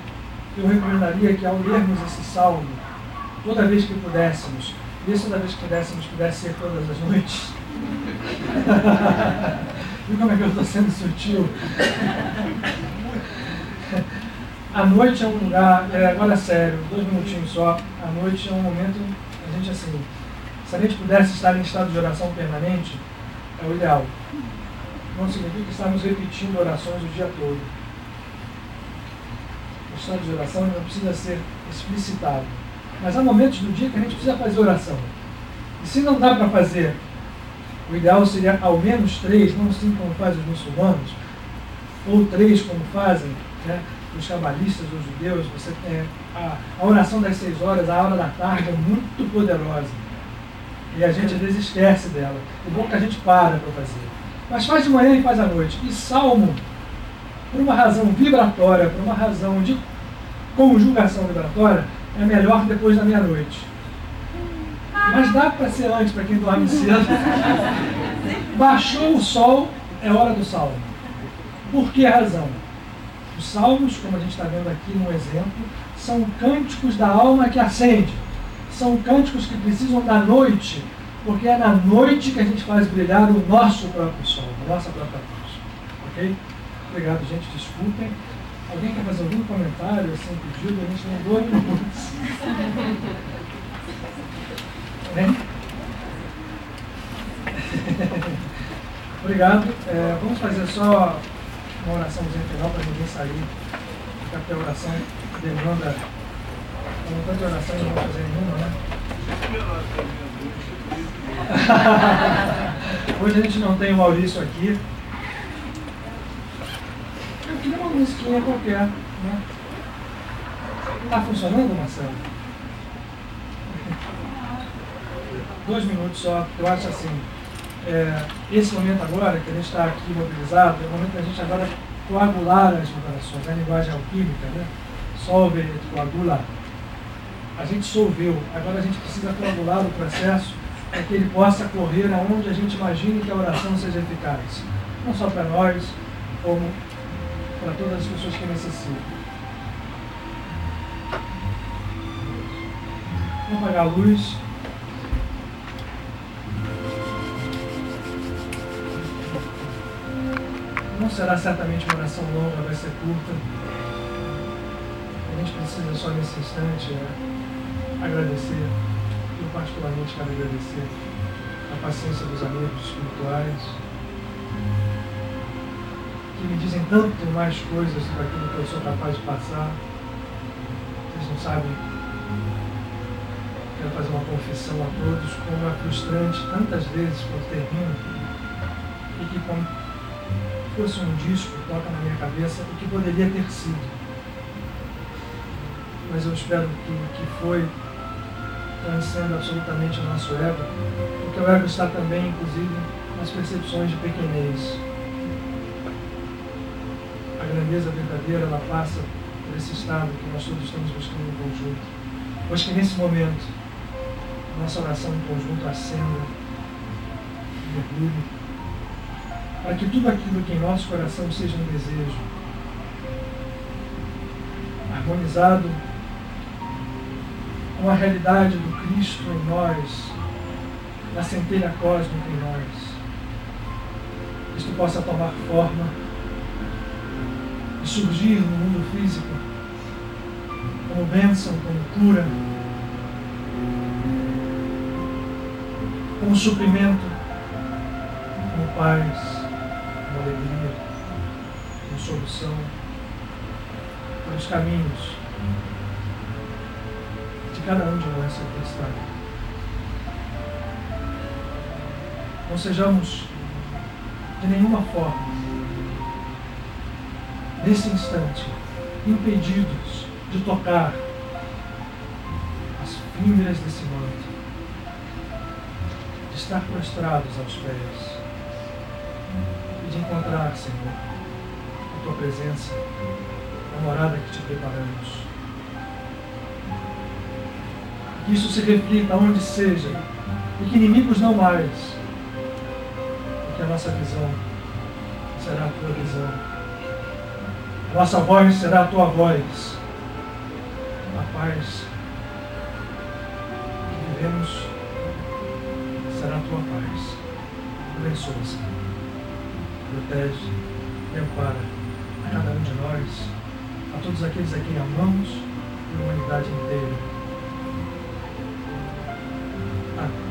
eu recomendaria que ao lermos esse salmo, toda vez que pudéssemos, e toda vez que pudéssemos, pudesse ser todas as noites. Viu como é que eu estou sendo sutil? A noite é um lugar, agora sério, 2 minutinhos só, a noite é um momento, a gente assim, se a gente pudesse estar em estado de oração permanente, é o ideal. Não significa estarmos repetindo orações o dia todo. O estado de oração não precisa ser explicitado. Mas há momentos do dia que a gente precisa fazer oração. E se não dá para fazer, o ideal seria ao menos 3, não 5 como fazem os muçulmanos, ou 3 como fazem, né, os cabalistas, os judeus. Você tem a oração das 6 horas, a hora da tarde é muito poderosa. E a gente às vezes esquece dela. O bom é que a gente para fazer. Mas faz de manhã e faz à noite. E salmo, por uma razão vibratória, por uma razão de conjugação vibratória, é melhor depois da meia-noite. Mas dá para ser antes, para quem dorme cedo. Baixou o sol, é hora do salmo. Por que razão? Os salmos, como a gente está vendo aqui no exemplo, são cânticos da alma que acende. São cânticos que precisam da noite porque é na noite que a gente faz brilhar o nosso próprio sol, a nossa própria luz. Ok? Obrigado, gente. Desculpem. Alguém quer fazer algum comentário, assim, pedido? A gente tem 2 minutos. Né? Obrigado. Vamos fazer só uma oraçãozinha final para ninguém sair. Porque a oração demanda um tanto de oração e não vou fazer nenhuma, né? Hoje a gente não tem o Maurício aqui. Eu queria uma musiquinha qualquer, né? Está funcionando, Marcelo? 2 minutos só, eu acho assim, esse momento agora, que a gente está aqui mobilizado, é o momento que a gente agora coagular as operações, a linguagem alquímica, né? Solve et coagula. A gente solveu, agora a gente precisa coagular o processo para que ele possa correr aonde a gente imagine que a oração seja eficaz. Não só para nós, como para todas as pessoas que necessitam. Vamos apagar a luz. Não será certamente uma oração longa, vai ser curta. A gente precisa só nesse instante agradecer. Eu particularmente quero agradecer a paciência dos amigos espirituais, que me dizem tanto mais coisas do que aquilo que eu sou capaz de passar. Vocês não sabem. Quero fazer uma confissão a todos, como é frustrante tantas vezes quando termino, e que como fosse um disco toca na minha cabeça o que poderia ter sido. Mas eu espero que o que foi transcenda absolutamente o nosso ego, porque o ego está também, inclusive, nas percepções de pequenez. A grandeza verdadeira, ela passa por esse estado que nós todos estamos buscando em conjunto. Pois que nesse momento, nossa oração em conjunto acenda, mergulhe, para que tudo aquilo que em nosso coração seja um desejo, harmonizado com a realidade do Cristo em nós, da centelha cósmica em nós, isto possa tomar forma e surgir no mundo físico como bênção, como cura, como suprimento, como paz, como alegria, como solução, pelos caminhos de cada um de nós aqui está. Não sejamos de nenhuma forma, nesse instante, impedidos de tocar as fímbrias desse manto, de estar prostrados aos pés e de encontrar, Senhor, a Tua presença, a morada que Te preparamos. Que isso se reflita onde seja, e que inimigos não mais, porque a nossa visão será a Tua visão, a nossa voz será a Tua voz, a paz que vivemos será a Tua paz. Abençoa, Senhor, protege e ampara a cada um de nós, a todos aqueles a quem amamos e a humanidade inteira. Amém.